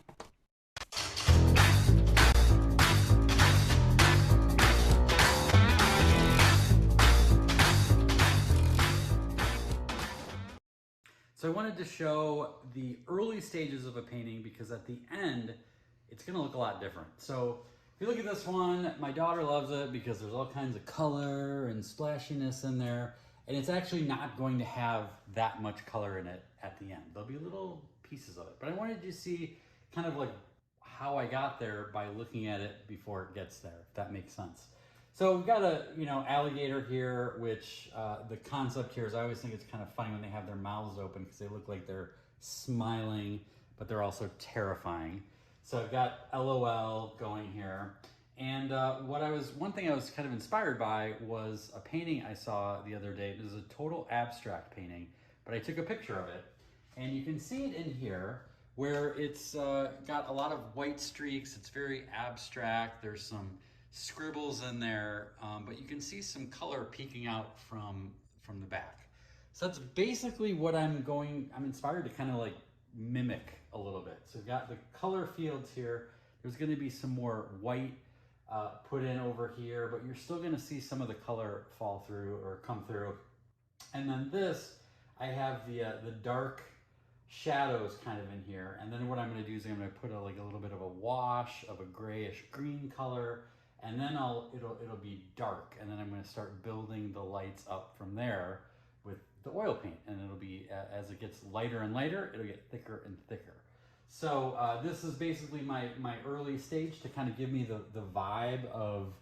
Speaker 1: So I wanted to show the early stages of a painting because at the end, it's going to look a lot different. So if you look at this one, my daughter loves it because there's all kinds of color and splashiness in there. And it's actually not going to have that much color in it at the end. There'll be little pieces of it. But I wanted you to see kind of like how I got there by looking at it before it gets there, if that makes sense. So we've got a alligator here, which the concept here is I always think it's kind of funny when they have their mouths open because they look like they're smiling, but they're also terrifying. So I've got LOL going here. And one thing I was kind of inspired by was a painting I saw the other day. It was a total abstract painting, but I took a picture of it. And you can see it in here where it's got a lot of white streaks. It's very abstract. There's some scribbles in there, but you can see some color peeking out from the back. So that's basically what I'm inspired to kind of like mimic a little bit. So we've got the color fields here. There's going to be some more white put in over here, but you're still going to see some of the color fall through or come through. And then this, I have the dark shadows kind of in here. And then what I'm going to do is I'm going to put a little bit of a wash of a grayish green color, and then it'll be dark. And then I'm going to start building the lights up from there with the oil paint. And it'll be, as it gets lighter and lighter, it'll get thicker and thicker. So this is basically my early stage to kind of give me the vibe of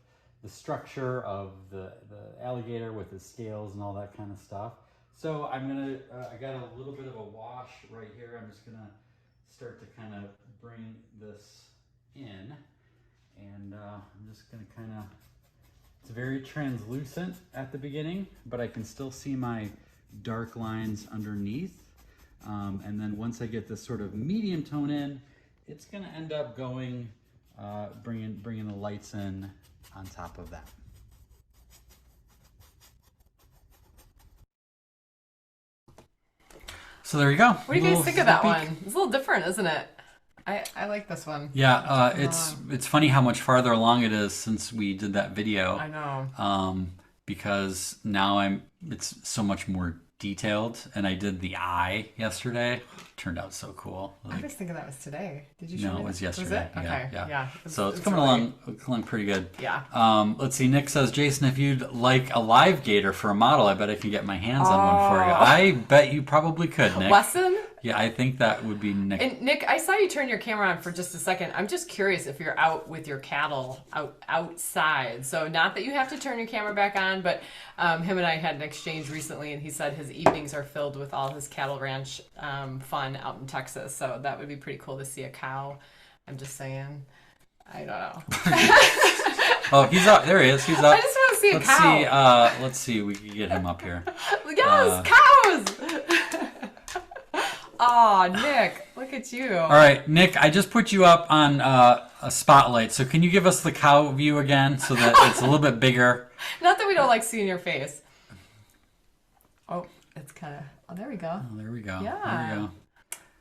Speaker 1: the structure of the alligator with his scales and all that kind of stuff. So I got a little bit of a wash right here. I'm just gonna start to kind of bring this in. And I'm just going to kind of, it's very translucent at the beginning, but I can still see my dark lines underneath. And then once I get this sort of medium tone in, it's going to end up going, bringing the lights in on top of that. So there you go.
Speaker 2: What do you guys think of that one? It's a little different, isn't it? I like this one.
Speaker 1: Yeah, it's funny how much farther along it is since we did that video.
Speaker 2: I know.
Speaker 1: Because now it's so much more detailed, and I did the eye yesterday. Turned out so cool.
Speaker 2: I was thinking that was today. Did you show me?
Speaker 1: No, it was yesterday.
Speaker 2: Was it? Okay. Yeah.
Speaker 1: So it's coming along pretty good.
Speaker 2: Yeah.
Speaker 1: Let's see. Nick says, Jason, if you'd like a live gator for a model, I bet I can get my hands on one for you. I bet you probably could, Nick.
Speaker 2: Wesson?
Speaker 1: Yeah, I think that would be Nick.
Speaker 2: And Nick, I saw you turn your camera on for just a second. I'm just curious if you're out with your cattle outside. So not that you have to turn your camera back on, but him and I had an exchange recently, and he said his evenings are filled with all his cattle ranch fun out in Texas. So that would be pretty cool to see a cow. I'm just saying. I don't know.
Speaker 1: Oh, he's up. There he is. He's up.
Speaker 2: I just want to see a cow.
Speaker 1: Let's see. We can get him up here.
Speaker 2: Yes, cows! Oh, Nick, look at you.
Speaker 1: All right, Nick, I just put you up on a spotlight. So can you give us the cow view again so that it's a little bit bigger?
Speaker 2: Not that we don't like seeing your face. Oh, it's kind of... Oh, there we go.
Speaker 1: Oh, there we go.
Speaker 2: Yeah.
Speaker 1: There we go.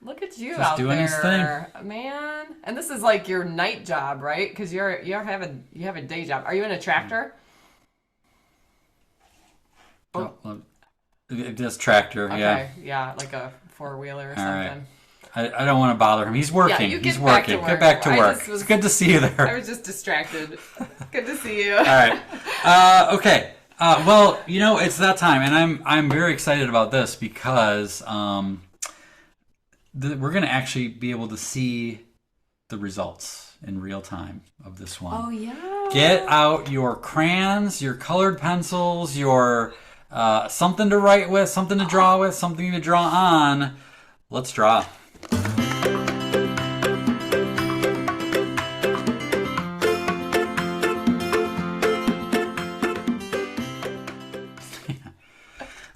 Speaker 2: Look at you
Speaker 1: Just
Speaker 2: out
Speaker 1: doing
Speaker 2: there,
Speaker 1: his thing.
Speaker 2: man. And this is like your night job, right? Because you have a day job. Are you in a tractor?
Speaker 1: Oh, it does tractor.
Speaker 2: Okay, yeah, like a 4-wheeler or something.
Speaker 1: Right. I don't want to bother him. He's working.
Speaker 2: Yeah,
Speaker 1: He's working. Get back to work. It's good to see you there.
Speaker 2: I was just distracted. Good to see you.
Speaker 1: All right. Okay. Well, it's that time, and I'm very excited about this because we're going to actually be able to see the results in real time of this one.
Speaker 2: Oh yeah.
Speaker 1: Get out your crayons, your colored pencils, your something to write with, something to draw with, something to draw on. Let's draw.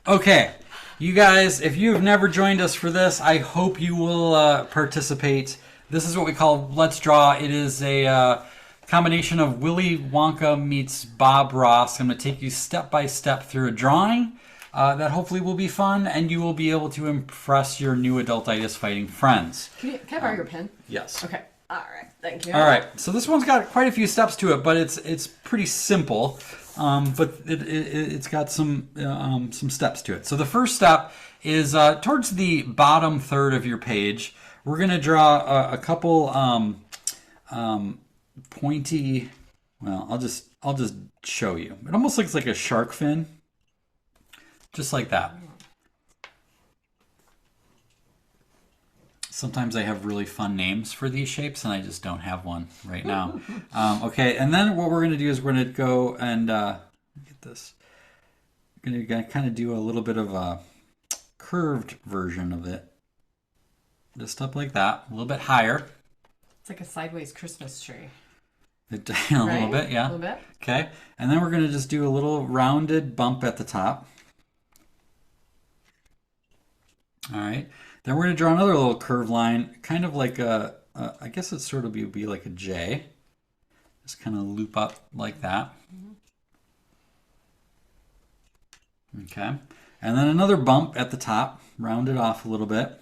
Speaker 1: Okay, you guys, if you have never joined us for this, I hope you will participate. This is what we call Let's Draw. It is a combination of Willy Wonka meets Bob Ross. I'm going to take you step by step through a drawing that hopefully will be fun, and you will be able to impress your new Adultitis fighting friends.
Speaker 2: Can I borrow your pen?
Speaker 1: Yes.
Speaker 2: Okay. All right. Thank you.
Speaker 1: All right. So this one's got quite a few steps to it, but it's pretty simple. But it's got some steps to it. So the first step is towards the bottom third of your page. We're going to draw a couple pointy. Well, I'll just show you. It almost looks like a shark fin, just like that. Sometimes I have really fun names for these shapes, and I just don't have one right now. Okay, and then what we're going to do is we're going to go and get this. We're going to kind of do a little bit of a curved version of it. Just up like that, a little bit higher.
Speaker 2: It's like a sideways Christmas tree.
Speaker 1: A little bit, yeah.
Speaker 2: A little bit.
Speaker 1: Okay, and then we're going to just do a little rounded bump at the top. All right. Then we're going to draw another little curved line, kind of like I guess it sort of be like a J. Just kind of loop up like that. Okay. And then another bump at the top, round it off a little bit.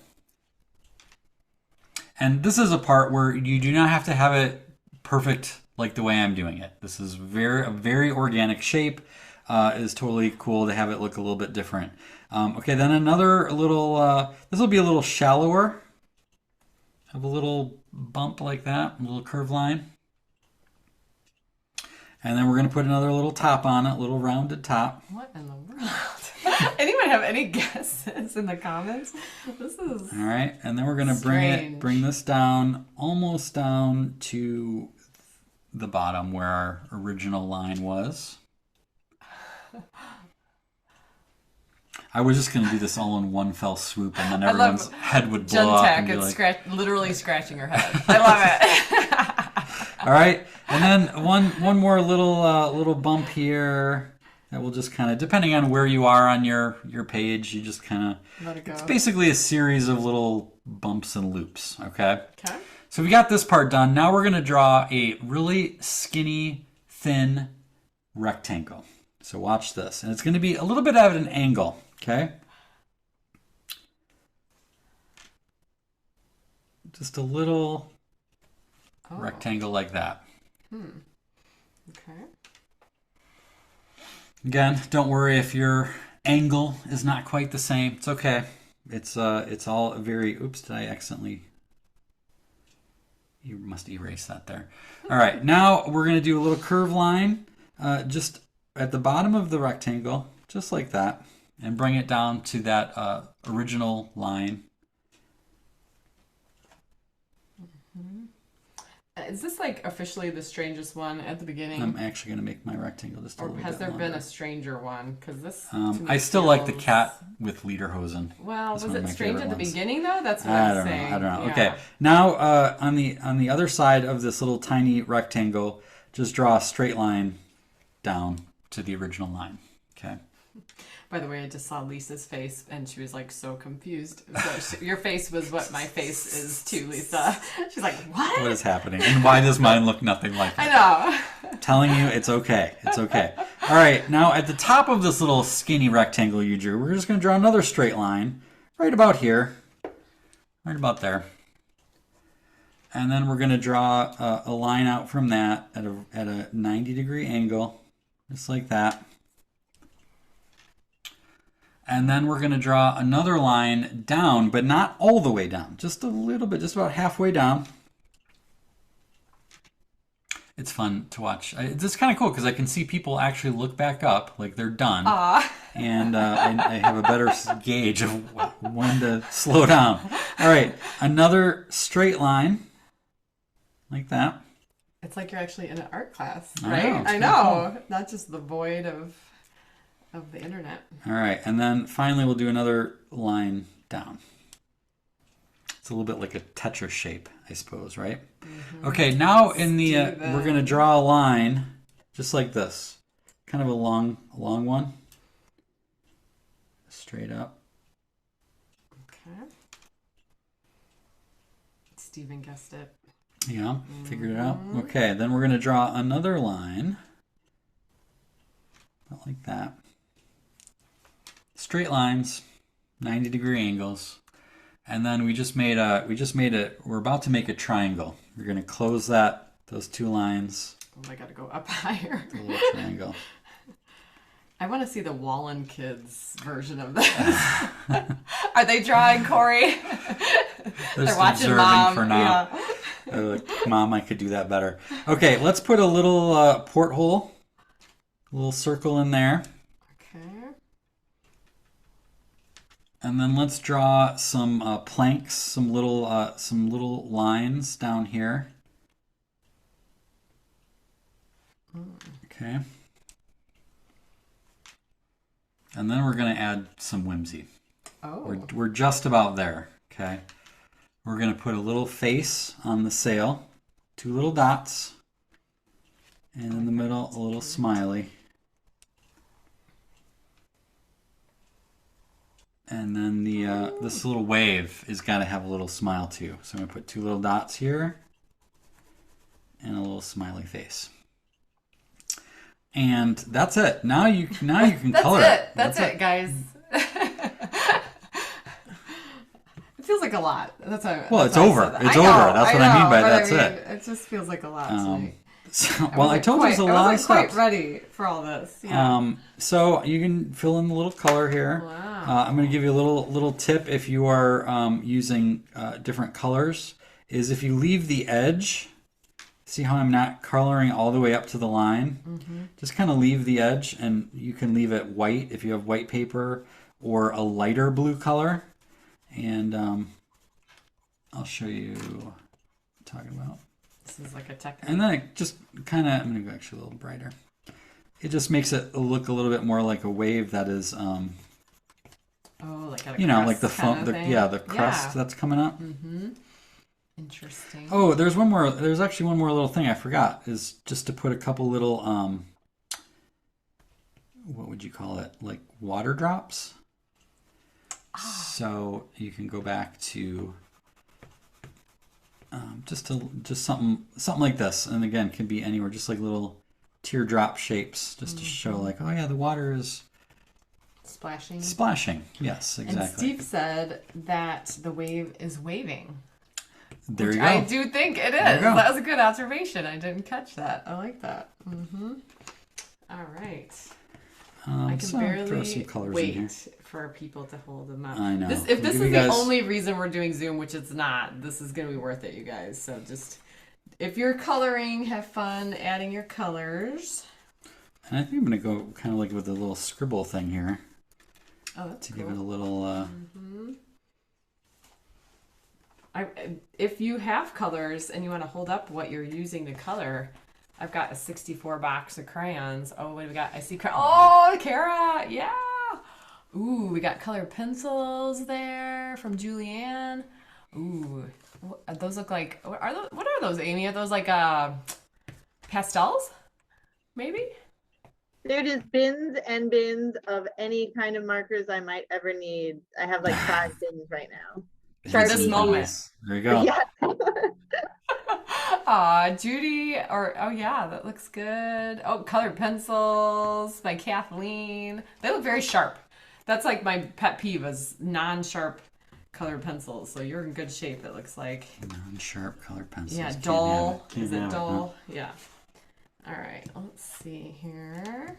Speaker 1: And this is a part where you do not have to have it perfect like the way I'm doing it. This is a very organic shape. It is totally cool to have it look a little bit different. Okay, then another little, this will be a little shallower. Have a little bump like that, a little curved line. And then we're going to put another little top on it, a little rounded top.
Speaker 2: What in the world? Anyone have any guesses in the comments? This is
Speaker 1: all right, and then we're going to bring this down, almost down to the bottom where our original line was. I was just going to do this all in one fell swoop, and then everyone's head would blow up.
Speaker 2: Genentech, it's literally scratching your head. I love it.
Speaker 1: All right, And then one more little bump here that will just kind of, depending on where you are on your page, you just kind of
Speaker 2: let it go.
Speaker 1: It's basically a series of little bumps and loops. Okay.
Speaker 2: Okay.
Speaker 1: So we got this part done. Now we're going to draw a really skinny, thin rectangle. So watch this. And it's going to be a little bit at an angle, okay? Just a little rectangle like that.
Speaker 2: Okay.
Speaker 1: Again, don't worry if your angle is not quite the same. It's okay. It's all very, oops, did I accidentally... You must erase that there. All right, now we're going to do a little curve line just at the bottom of the rectangle, just like that, and bring it down to that original line.
Speaker 2: Is this like officially the strangest one at the beginning?
Speaker 1: I'm actually going to make my rectangle just a little bit
Speaker 2: Or has there
Speaker 1: longer.
Speaker 2: been a stranger one? Because this.
Speaker 1: I still like the cat with lederhosen.
Speaker 2: Well,
Speaker 1: That's
Speaker 2: was
Speaker 1: one of
Speaker 2: it
Speaker 1: my
Speaker 2: strange
Speaker 1: favorite
Speaker 2: at the
Speaker 1: ones.
Speaker 2: beginning though? That's what
Speaker 1: I
Speaker 2: I'm
Speaker 1: don't
Speaker 2: saying.
Speaker 1: know. I don't know.
Speaker 2: Yeah.
Speaker 1: Okay. Now on the other side of this little tiny rectangle, just draw a straight line down to the original line. Okay.
Speaker 2: By the way, I just saw Lisa's face and she was like so confused. So your face was what my face is too, Lisa. She's like, what?
Speaker 1: What is happening? And why does mine look nothing like it?
Speaker 2: I know.
Speaker 1: I'm telling you, it's okay. It's okay. All right. Now at the top of this little skinny rectangle you drew, we're just going to draw another straight line right about here. Right about there. And then we're going to draw a line out from that at a 90-degree angle, just like that. And then we're going to draw another line down, but not all the way down, just a little bit, just about halfway down. It's fun to watch. It's kind of cool because I can see people actually look back up like they're done. And I have a better gauge of when to slow down. All right, another straight line like that.
Speaker 2: It's like you're actually in an art class,
Speaker 1: I
Speaker 2: right?
Speaker 1: know, it's
Speaker 2: I
Speaker 1: pretty
Speaker 2: know. Not just the void of the internet.
Speaker 1: All right, and then finally we'll do another line down. It's a little bit like a Tetris shape, I suppose, right? Mm-hmm. Okay, now in the we're going to draw a line just like this, kind of a long one, straight up.
Speaker 2: Okay. Steven guessed it.
Speaker 1: Yeah, figured it out. Okay, then we're going to draw another line, about like that. Straight lines, 90-degree angles, and then we're about to make a triangle. We're going to close those two lines.
Speaker 2: Oh, I got to go up higher.
Speaker 1: A little triangle.
Speaker 2: I want to see the Wallen kids version of this. Are they drawing, Corey? They're watching Mom.
Speaker 1: For now. Yeah. Like, Mom, I could do that better. Okay, let's put a little porthole, a little circle in there.
Speaker 2: Okay.
Speaker 1: And then let's draw some planks, some little lines down here. Okay. And then we're going to add some whimsy.
Speaker 2: Oh.
Speaker 1: We're just about there. Okay. We're going to put a little face on the sail, two little dots, and in the middle a little smiley. And then this little wave is got to have a little smile too. So I'm going to put two little dots here and a little smiley face. And that's it. Now you can color it.
Speaker 2: That's it, guys. It feels like a lot. That's why.
Speaker 1: Well,
Speaker 2: that's
Speaker 1: it's
Speaker 2: why
Speaker 1: over.
Speaker 2: I said that.
Speaker 1: It's
Speaker 2: I know,
Speaker 1: over. That's what I mean by
Speaker 2: but
Speaker 1: that's
Speaker 2: I mean,
Speaker 1: it.
Speaker 2: It just feels like a lot. Tonight.
Speaker 1: I told you there's a lot of stuff.
Speaker 2: I wasn't quite ready for all this. Yeah.
Speaker 1: So you can fill in the little color here.
Speaker 2: Wow.
Speaker 1: I'm going to give you a little tip if you are using different colors. Is if you leave the edge, see how I'm not coloring all the way up to the line? Mm-hmm. Just kind of leave the edge, and you can leave it white if you have white paper or a lighter blue color. And I'll show you what I'm talking about.
Speaker 2: This is like a technique.
Speaker 1: And then it just kind of, I'm going to go actually a little brighter. It just makes it look a little bit more like a wave that is,
Speaker 2: like a
Speaker 1: like the foam, the crust that's coming up.
Speaker 2: Mm-hmm. Interesting.
Speaker 1: Oh, there's one more. There's actually one more little thing I forgot, is just to put a couple little, what would you call it? Like water drops. So you can go back to just something like this, and again, can be anywhere, just like little teardrop shapes, just to show like, oh yeah, the water is
Speaker 2: splashing.
Speaker 1: Splashing, yes, exactly.
Speaker 2: And Steve said that the wave is waving.
Speaker 1: There you go.
Speaker 2: I do think it is. That was a good observation. I didn't catch that. I like that. All right. I can barely wait for people to hold them up.
Speaker 1: I know.
Speaker 2: If this is the only reason we're doing Zoom, which it's not, this is going to be worth it, you guys. So just, if you're coloring, have fun adding your colors.
Speaker 1: And I think I'm going to go kind of like with a little scribble thing here.
Speaker 2: Oh, that's
Speaker 1: to
Speaker 2: cool.
Speaker 1: give it a little...
Speaker 2: If you have colors and you want to hold up what you're using to color, I've got a 64 box of crayons. Oh, what do we got? I see oh, Kara, yeah. Ooh, we got colored pencils there from Julianne. Ooh, those look like, what are those, Amy? Are those like pastels? Maybe?
Speaker 5: They're just bins and bins of any kind of markers I might ever need. I have like 5 bins right now.
Speaker 2: For this moment.
Speaker 1: There you go.
Speaker 5: Yeah.
Speaker 2: Aw, Judy, oh yeah, that looks good. Oh, colored pencils by Kathleen. They look very sharp. That's like my pet peeve is non-sharp colored pencils. So you're in good shape, it looks like.
Speaker 1: Non-sharp colored pencils.
Speaker 2: Yeah, dull. Is it dull? Yeah. All right, let's see here.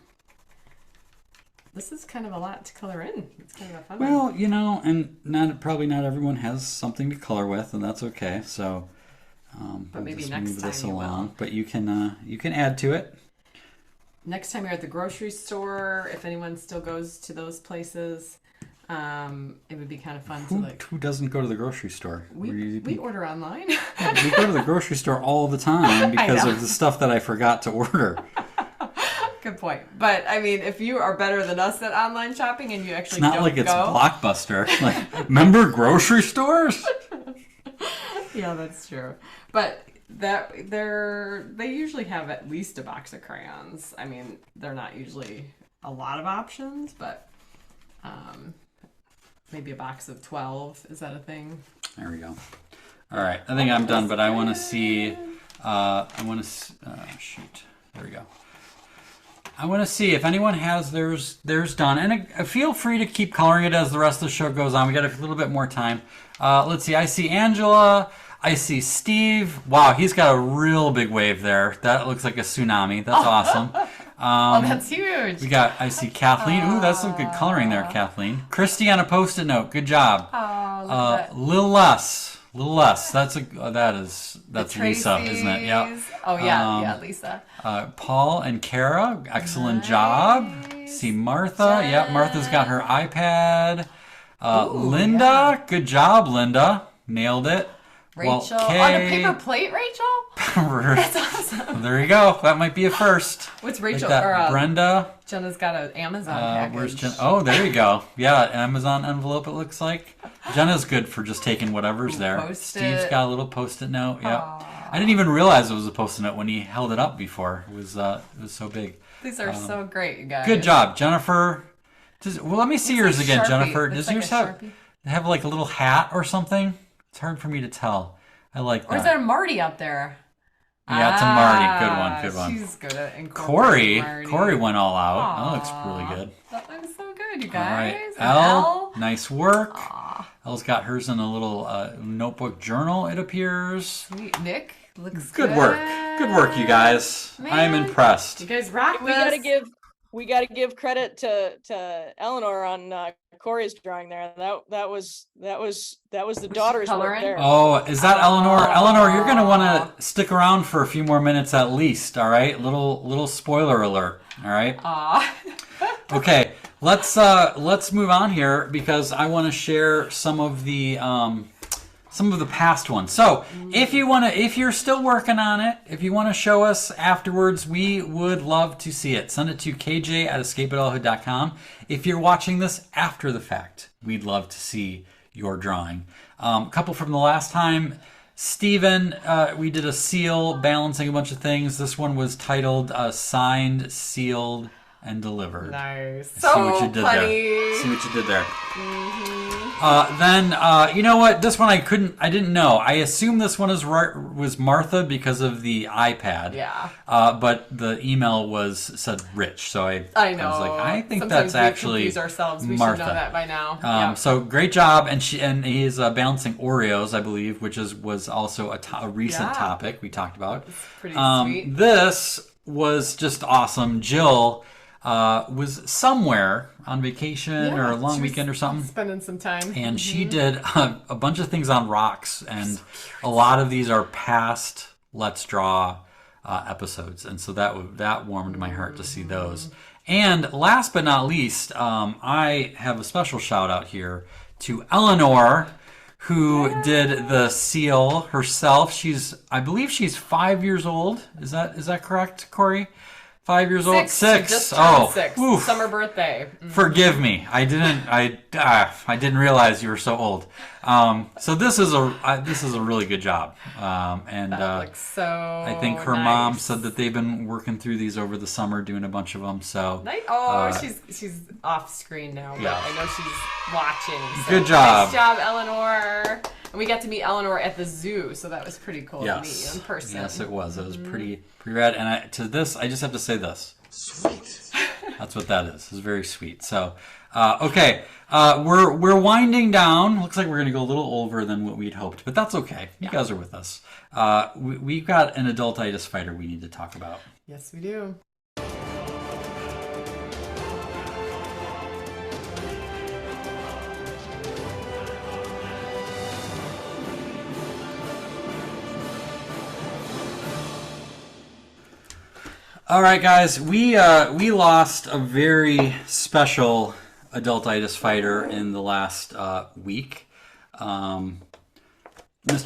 Speaker 2: This is kind of a lot to color in. It's kind of a fun one.
Speaker 1: Well, you know, and probably not everyone has something to color with, and that's okay. So,
Speaker 2: but maybe
Speaker 1: just
Speaker 2: next
Speaker 1: move
Speaker 2: time
Speaker 1: this
Speaker 2: you
Speaker 1: along.
Speaker 2: will.
Speaker 1: But you can add to it.
Speaker 2: Next time you're at the grocery store, if anyone still goes to those places, it would be kind of fun to like.
Speaker 1: Who doesn't go to the grocery store?
Speaker 2: We order online.
Speaker 1: We go to the grocery store all the time because of the stuff that I forgot to order.
Speaker 2: Good point. But I mean, if you are better than us at online shopping and you actually
Speaker 1: it's not like it's Blockbuster. Like, remember grocery stores?
Speaker 2: Yeah, that's true. But they usually have at least a box of crayons. I mean, they're not usually a lot of options, but maybe a box of 12. Is that a thing?
Speaker 1: There we go. All right, I think I'm done, but I want to see. Shoot. There we go. I want to see if anyone has theirs done, and feel free to keep coloring it as the rest of the show goes on. We got a little bit more time. Let's see. I see Angela. I see Steve. Wow, he's got a real big wave there. That looks like a tsunami. That's awesome.
Speaker 2: Oh, that's huge.
Speaker 1: I see Kathleen. Ooh, that's some good coloring there, Kathleen. Christy on a Post-it note. Good job.
Speaker 2: Oh, look at that.
Speaker 1: Little less. That's Lisa, isn't it? Yep.
Speaker 2: Oh yeah, Lisa.
Speaker 1: Paul and Kara, excellent job. See Martha.
Speaker 2: Jen.
Speaker 1: Yep, Martha's got her iPad. Linda, good job, Linda. Nailed it.
Speaker 2: Rachel,
Speaker 1: well,
Speaker 2: on a paper plate, Rachel? That's awesome.
Speaker 1: There you go. That might be a first.
Speaker 2: What's Rachel?
Speaker 1: Like Brenda.
Speaker 2: Jenna's got an Amazon package.
Speaker 1: Where's Jen? Oh, there you go. Yeah, Amazon envelope, it looks like. Jenna's good for just taking whatever's there. Steve's got a little Post-it note. Yep. I didn't even realize it was a Post-it note when he held it up before. It was so big.
Speaker 2: These are so great, you guys.
Speaker 1: Good job, Jennifer. Let me see yours
Speaker 2: like
Speaker 1: again,
Speaker 2: Sharpie.
Speaker 1: Jennifer.
Speaker 2: Looks
Speaker 1: Does
Speaker 2: like
Speaker 1: yours
Speaker 2: a
Speaker 1: have like a little hat or something? It's hard for me to tell. I like that.
Speaker 2: Or is that a Marty up there?
Speaker 1: Yeah, it's a Marty. Good one.
Speaker 2: She's good at incorporating Marty.
Speaker 1: Corey went all out. That looks really good.
Speaker 2: That looks so good, you guys.
Speaker 1: All right, Elle, nice work. Elle's got hers in a little notebook journal, it appears.
Speaker 2: Sweet. Nick, looks
Speaker 1: good. Good work. Good work, you guys.
Speaker 2: Man,
Speaker 1: I'm impressed.
Speaker 2: You guys rock this.
Speaker 8: We gotta give credit to Eleanor on Corey's drawing there. That was the daughter's work there.
Speaker 1: Oh, is that Eleanor? Eleanor, you're gonna want to stick around for a few more minutes at least. All right, little spoiler alert. All right. Okay, let's move on here because I want to share some of the past ones. So if you're still working on it, if you want to show us afterwards, we would love to see it. Send it to kj@escapeadulthood.com. If you're watching this after the fact, we'd love to see your drawing. A couple from the last time. Steven, we did a seal balancing a bunch of things. This one was titled Signed, Sealed, and Delivered.
Speaker 2: Nice.
Speaker 1: See what you did there. See what you did there. Then, you know what? This one I didn't know. I assume this one was Martha because of the iPad.
Speaker 2: Yeah.
Speaker 1: But the email said Rich. So I was like, I think
Speaker 2: sometimes
Speaker 1: that's actually
Speaker 2: confuse ourselves. We
Speaker 1: Martha.
Speaker 2: should know that by now.
Speaker 1: So great job. And he is balancing Oreos, I believe, which was also a recent topic we talked about.
Speaker 2: It's pretty sweet.
Speaker 1: This was just awesome. Jill was somewhere on vacation or a long weekend or something.
Speaker 2: Spending some time.
Speaker 1: And she did a bunch of things on rocks. And a lot of these are past Let's Draw episodes. And so that warmed my heart to see those. And last but not least, I have a special shout out here to Eleanor, who did the seal herself. I believe she's 5 years old. Is that correct, Corey? 5 years old? 6.
Speaker 2: She just turned 6.
Speaker 1: Oof.
Speaker 2: Summer birthday.
Speaker 1: Forgive me. I didn't realize you were so old. So this is a really good job. And
Speaker 2: that looks so
Speaker 1: I think her mom said that they've been working through these over the summer, doing a bunch of them. So
Speaker 2: she's off screen now, but
Speaker 1: yeah.
Speaker 2: I know she's watching. So
Speaker 1: good job.
Speaker 2: Nice job, Eleanor. And we got to meet Eleanor at the zoo, so that was pretty cool to meet you in person.
Speaker 1: Yes, it was. It was pretty rad. And I just have to say this. Sweet. That's what that is. It's very sweet. So, okay, we're winding down. Looks like we're gonna go a little over than what we'd hoped, but that's okay. You guys are with us. We've got an adultitis fighter we need to talk about.
Speaker 2: Yes, we do.
Speaker 1: All right, guys, we lost a very special adultitis fighter in the last week. Mr.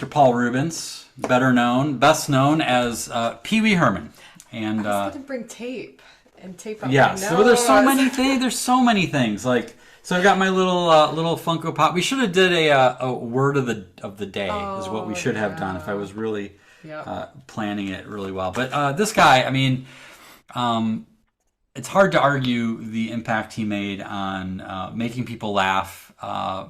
Speaker 1: Paul Rubens, best known as Pee Wee Herman. And
Speaker 2: I was going to bring tape on
Speaker 1: yeah,
Speaker 2: my nose.
Speaker 1: so there's so many things. There's so many things. Like, so I got my little Funko Pop. We should have did a word of the day is what we should have done if I was really planning it really well. But this guy, I mean. It's hard to argue the impact he made on making people laugh, there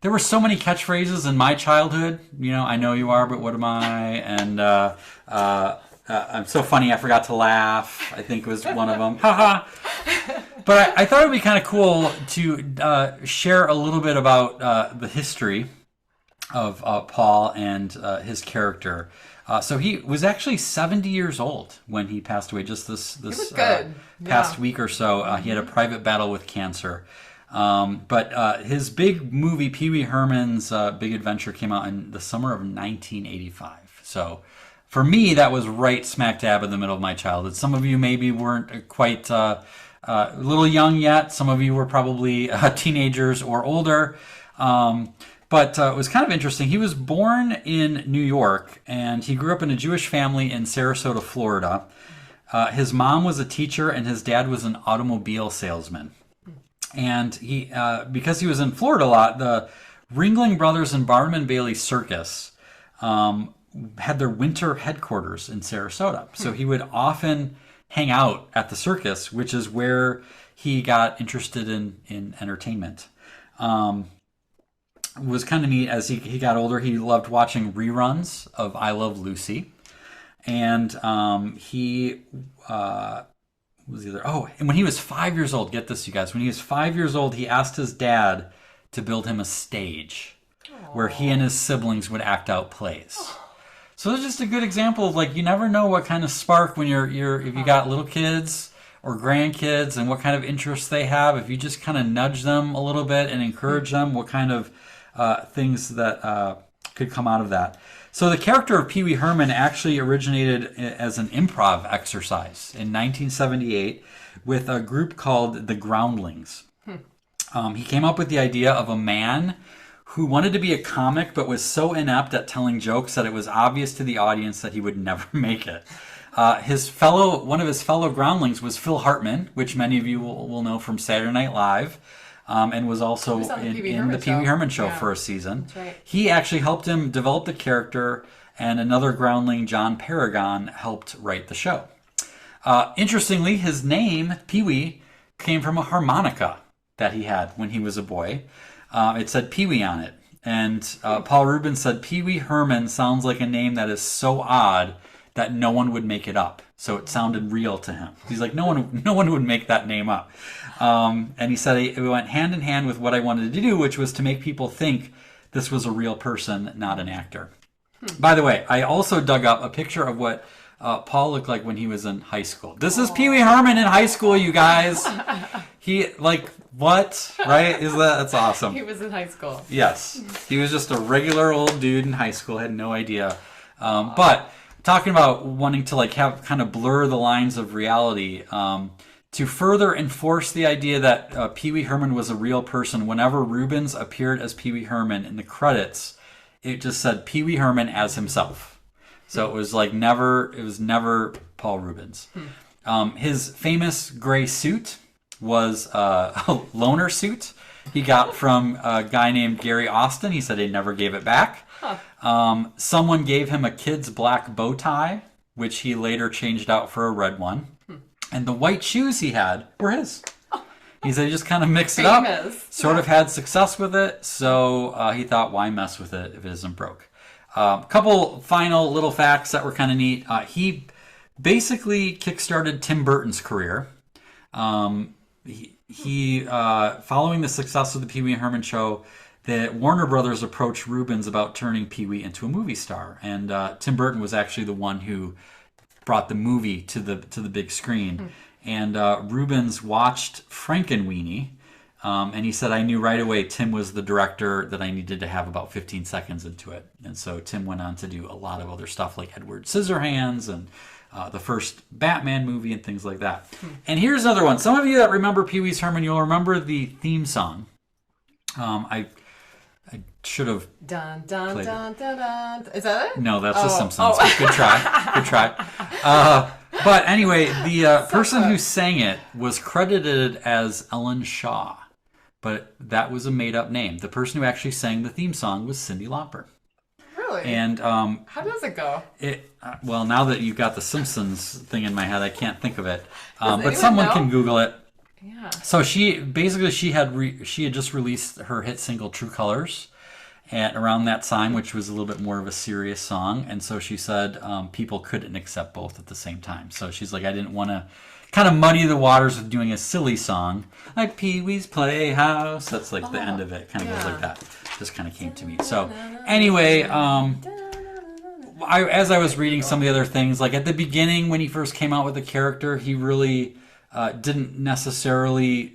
Speaker 1: were so many catchphrases in my childhood. You know, I know you are, but what am I? And I'm so funny, I forgot to laugh, I think was one of them. Haha. But I thought it would be kind of cool to share a little bit about the history of Paul and his character. So he was actually 70 years old when he passed away just this past week or so. He had a private battle with cancer. But his big movie, Pee Wee Herman's Big Adventure, came out in the summer of 1985. So for me, that was right smack dab in the middle of my childhood. Some of you maybe weren't quite a little young yet. Some of you were probably teenagers or older. But it was kind of interesting. He was born in New York, and he grew up in a Jewish family in Sarasota, Florida. His mom was a teacher, and his dad was an automobile salesman. And he, because he was in Florida a lot, the Ringling Brothers and Barnum and Bailey Circus had their winter headquarters in Sarasota. So he would often hang out at the circus, which is where he got interested in entertainment. It was kind of neat. As he got older, he loved watching reruns of I Love Lucy. And he was either... Oh, and when he was 5 years old, get this, you guys. When he was 5 years old, he asked his dad to build him a stage where he and his siblings would act out plays. So it's just a good example of, like, you never know what kind of spark when if you got little kids or grandkids and what kind of interests they have. If you just kind of nudge them a little bit and encourage them, what kind of things that could come out of that. So the character of Pee Wee Herman actually originated as an improv exercise in 1978 with a group called the Groundlings. He came up with the idea of a man who wanted to be a comic but was so inept at telling jokes that it was obvious to the audience that he would never make it. One of his fellow Groundlings was Phil Hartman, which many of you will know from Saturday Night Live. and was also in the Pee Wee Herman show for a season.
Speaker 2: That's right.
Speaker 1: He actually helped him develop the character, and another groundling, John Paragon, helped write the show. Interestingly, his name, Pee Wee, came from a harmonica that he had when he was a boy. It said Pee Wee on it. And Paul Rubens said, Pee Wee Herman sounds like a name that is so odd that no one would make it up. So it sounded real to him. He's like, no one would make that name up. And he said it went hand in hand with what I wanted to do, which was to make people think this was a real person, not an actor. By the way, I also dug up a picture of what Paul looked like when he was in high school. This is Pee Wee Herman in high school, you guys. He, like, what? Right? That's awesome.
Speaker 2: He was in high school.
Speaker 1: Yes. He was just a regular old dude in high school, had no idea. But talking about wanting to, like, have kind of blur the lines of reality, to further enforce the idea that Pee Wee Herman was a real person, whenever Rubens appeared as Pee Wee Herman in the credits, it just said Pee Wee Herman as himself. So it was never Paul Rubens. His famous gray suit was a loaner suit he got from a guy named Gary Austin. He said he never gave it back. Someone gave him a kid's black bow tie, which he later changed out for a red one. And the white shoes he had were his. He said he just kind of mixed it up, sort of had success with it, so he thought, why mess with it if it isn't broke? A couple final little facts that were kind of neat. He basically kickstarted Tim Burton's career. He following the success of the Pee Wee Herman show, the Warner Brothers approached Rubens about turning Pee Wee into a movie star, and Tim Burton was actually the one who brought the movie to the big screen. And Rubens watched Frankenweenie, and he said, I knew right away Tim was the director that I needed to have about 15 seconds into it. And so Tim went on to do a lot of other stuff like Edward Scissorhands and the first Batman movie and things like that. And here's another one. Some of you that remember Pee Wee's Herman, you'll remember the theme song. I should have
Speaker 2: dun dun dun dun dun. Is that it?
Speaker 1: No, that's The Simpsons. Good try. Good try. But anyway, the person who sang it was credited as Ellen Shaw, but that was a made-up name. The person who actually sang the theme song was Cyndi Lauper.
Speaker 2: Really?
Speaker 1: And
Speaker 2: how does it go?
Speaker 1: Well, now that you've got the Simpsons thing in my head, I can't think of it.
Speaker 2: Does
Speaker 1: but someone
Speaker 2: know?
Speaker 1: can Google it.
Speaker 2: Yeah.
Speaker 1: So she had just released her hit single True Colors at around that time, which was a little bit more of a serious song, and so she said people couldn't accept both at the same time. So she's like, I didn't want to kind of muddy the waters with doing a silly song like Pee Wee's Playhouse. That's like the end of it, kind of goes like that. Just kind of came to me. So anyway, as I was reading some of the other things, like at the beginning when he first came out with the character, he really didn't necessarily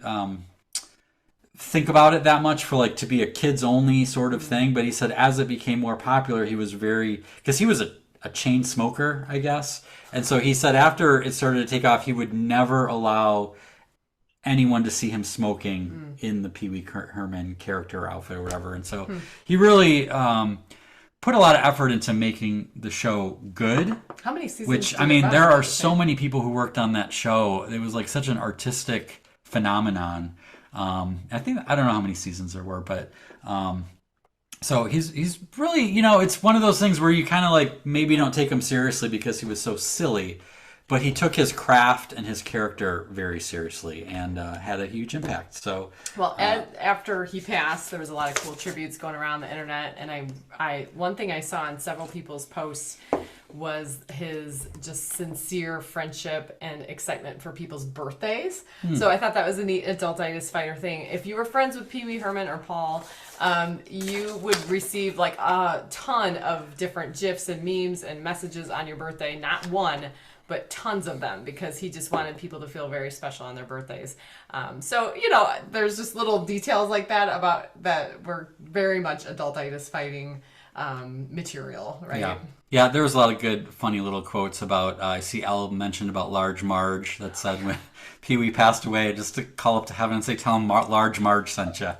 Speaker 1: think about it that much for like to be a kids only sort of thing. But he said as it became more popular, he was because he was a chain smoker, I guess. And so he said after it started to take off, he would never allow anyone to see him smoking in the Pee Wee Herman character outfit or whatever. And so he really put a lot of effort into making the show good.
Speaker 2: How many seasons?
Speaker 1: Which, I mean, there are so many people who worked on that show. It was like such an artistic phenomenon. I don't know how many seasons there were, but so he's really, it's one of those things where you kind of like maybe don't take him seriously because he was so silly, but he took his craft and his character very seriously and had a huge impact. So
Speaker 2: after he passed, there was a lot of cool tributes going around the internet, and I one thing I saw in several people's posts was his just sincere friendship and excitement for people's birthdays. So I thought that was a neat Adultitis Fighter thing. If you were friends with Pee Wee Herman or Paul, you would receive like a ton of different GIFs and memes and messages on your birthday. Not one, but tons of them, because he just wanted people to feel very special on their birthdays. So, there's just little details like that that were very much Adultitis fighting material, right?
Speaker 1: Yeah, there was a lot of good, funny little quotes about, I see Al mentioned about Large Marge that said when Pee Wee passed away, just to call up to heaven and say, tell him Large Marge sent you.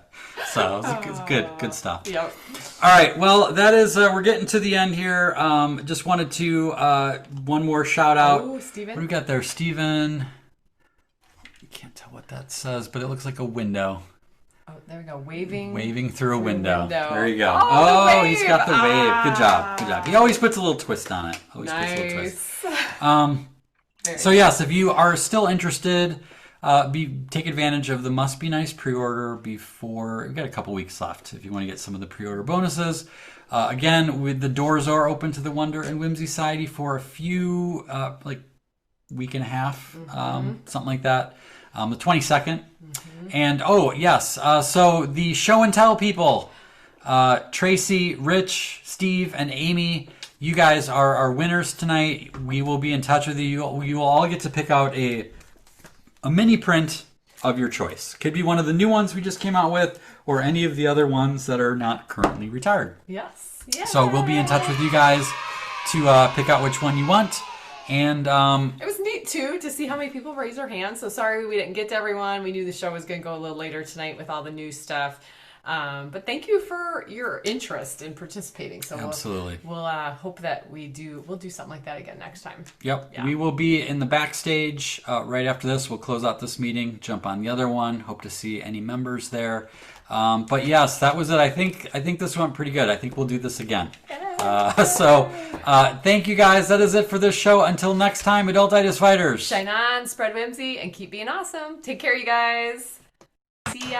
Speaker 1: So it's good stuff. Yep. All right, well, that is, we're getting to the end here. Just wanted to, one more shout out.
Speaker 2: Oh, Steven.
Speaker 1: What do we got there? Steven. You can't tell what that says, but it looks like a window.
Speaker 2: Oh, there we go. Waving.
Speaker 1: Waving through a window. There you go.
Speaker 2: Oh,
Speaker 1: he's got the wave. Good job. Good job. He always puts a little twist on it. Always puts a little twist. So yes, if you are still interested, take advantage of the Must Be Nice pre-order before. We've got a couple weeks left if you want to get some of the pre-order bonuses. Again, with the doors are open to the Wonder and Whimsy Society for a few, like week and a half, something like that. The 22nd. And oh yes, so the show and tell people, Tracy, Rich, Steve, and Amy, you guys are our winners tonight. We will be in touch with you. You will all get to pick out a mini print of your choice. Could be one of the new ones we just came out with, or any of the other ones that are not currently retired.
Speaker 2: Yes. Yeah.
Speaker 1: So we'll be in touch with you guys to pick out which one you want. And
Speaker 2: it was neat too to see how many people raised their hands. So sorry we didn't get to everyone. We knew the show was going to go a little later tonight with all the new stuff. But thank you for your interest in participating. So
Speaker 1: absolutely,
Speaker 2: we'll hope that we'll do something like that again next time.
Speaker 1: Yep, yeah. We will be in the backstage right after this. We'll close out this meeting, jump on the other one. Hope to see any members there. But yes, that was it. I think this went pretty good. I think we'll do this again. So thank you guys. That is it for this show. Until next time, Adultitis Fighters.
Speaker 2: Shine on, spread whimsy, and keep being awesome. Take care, you guys. See ya.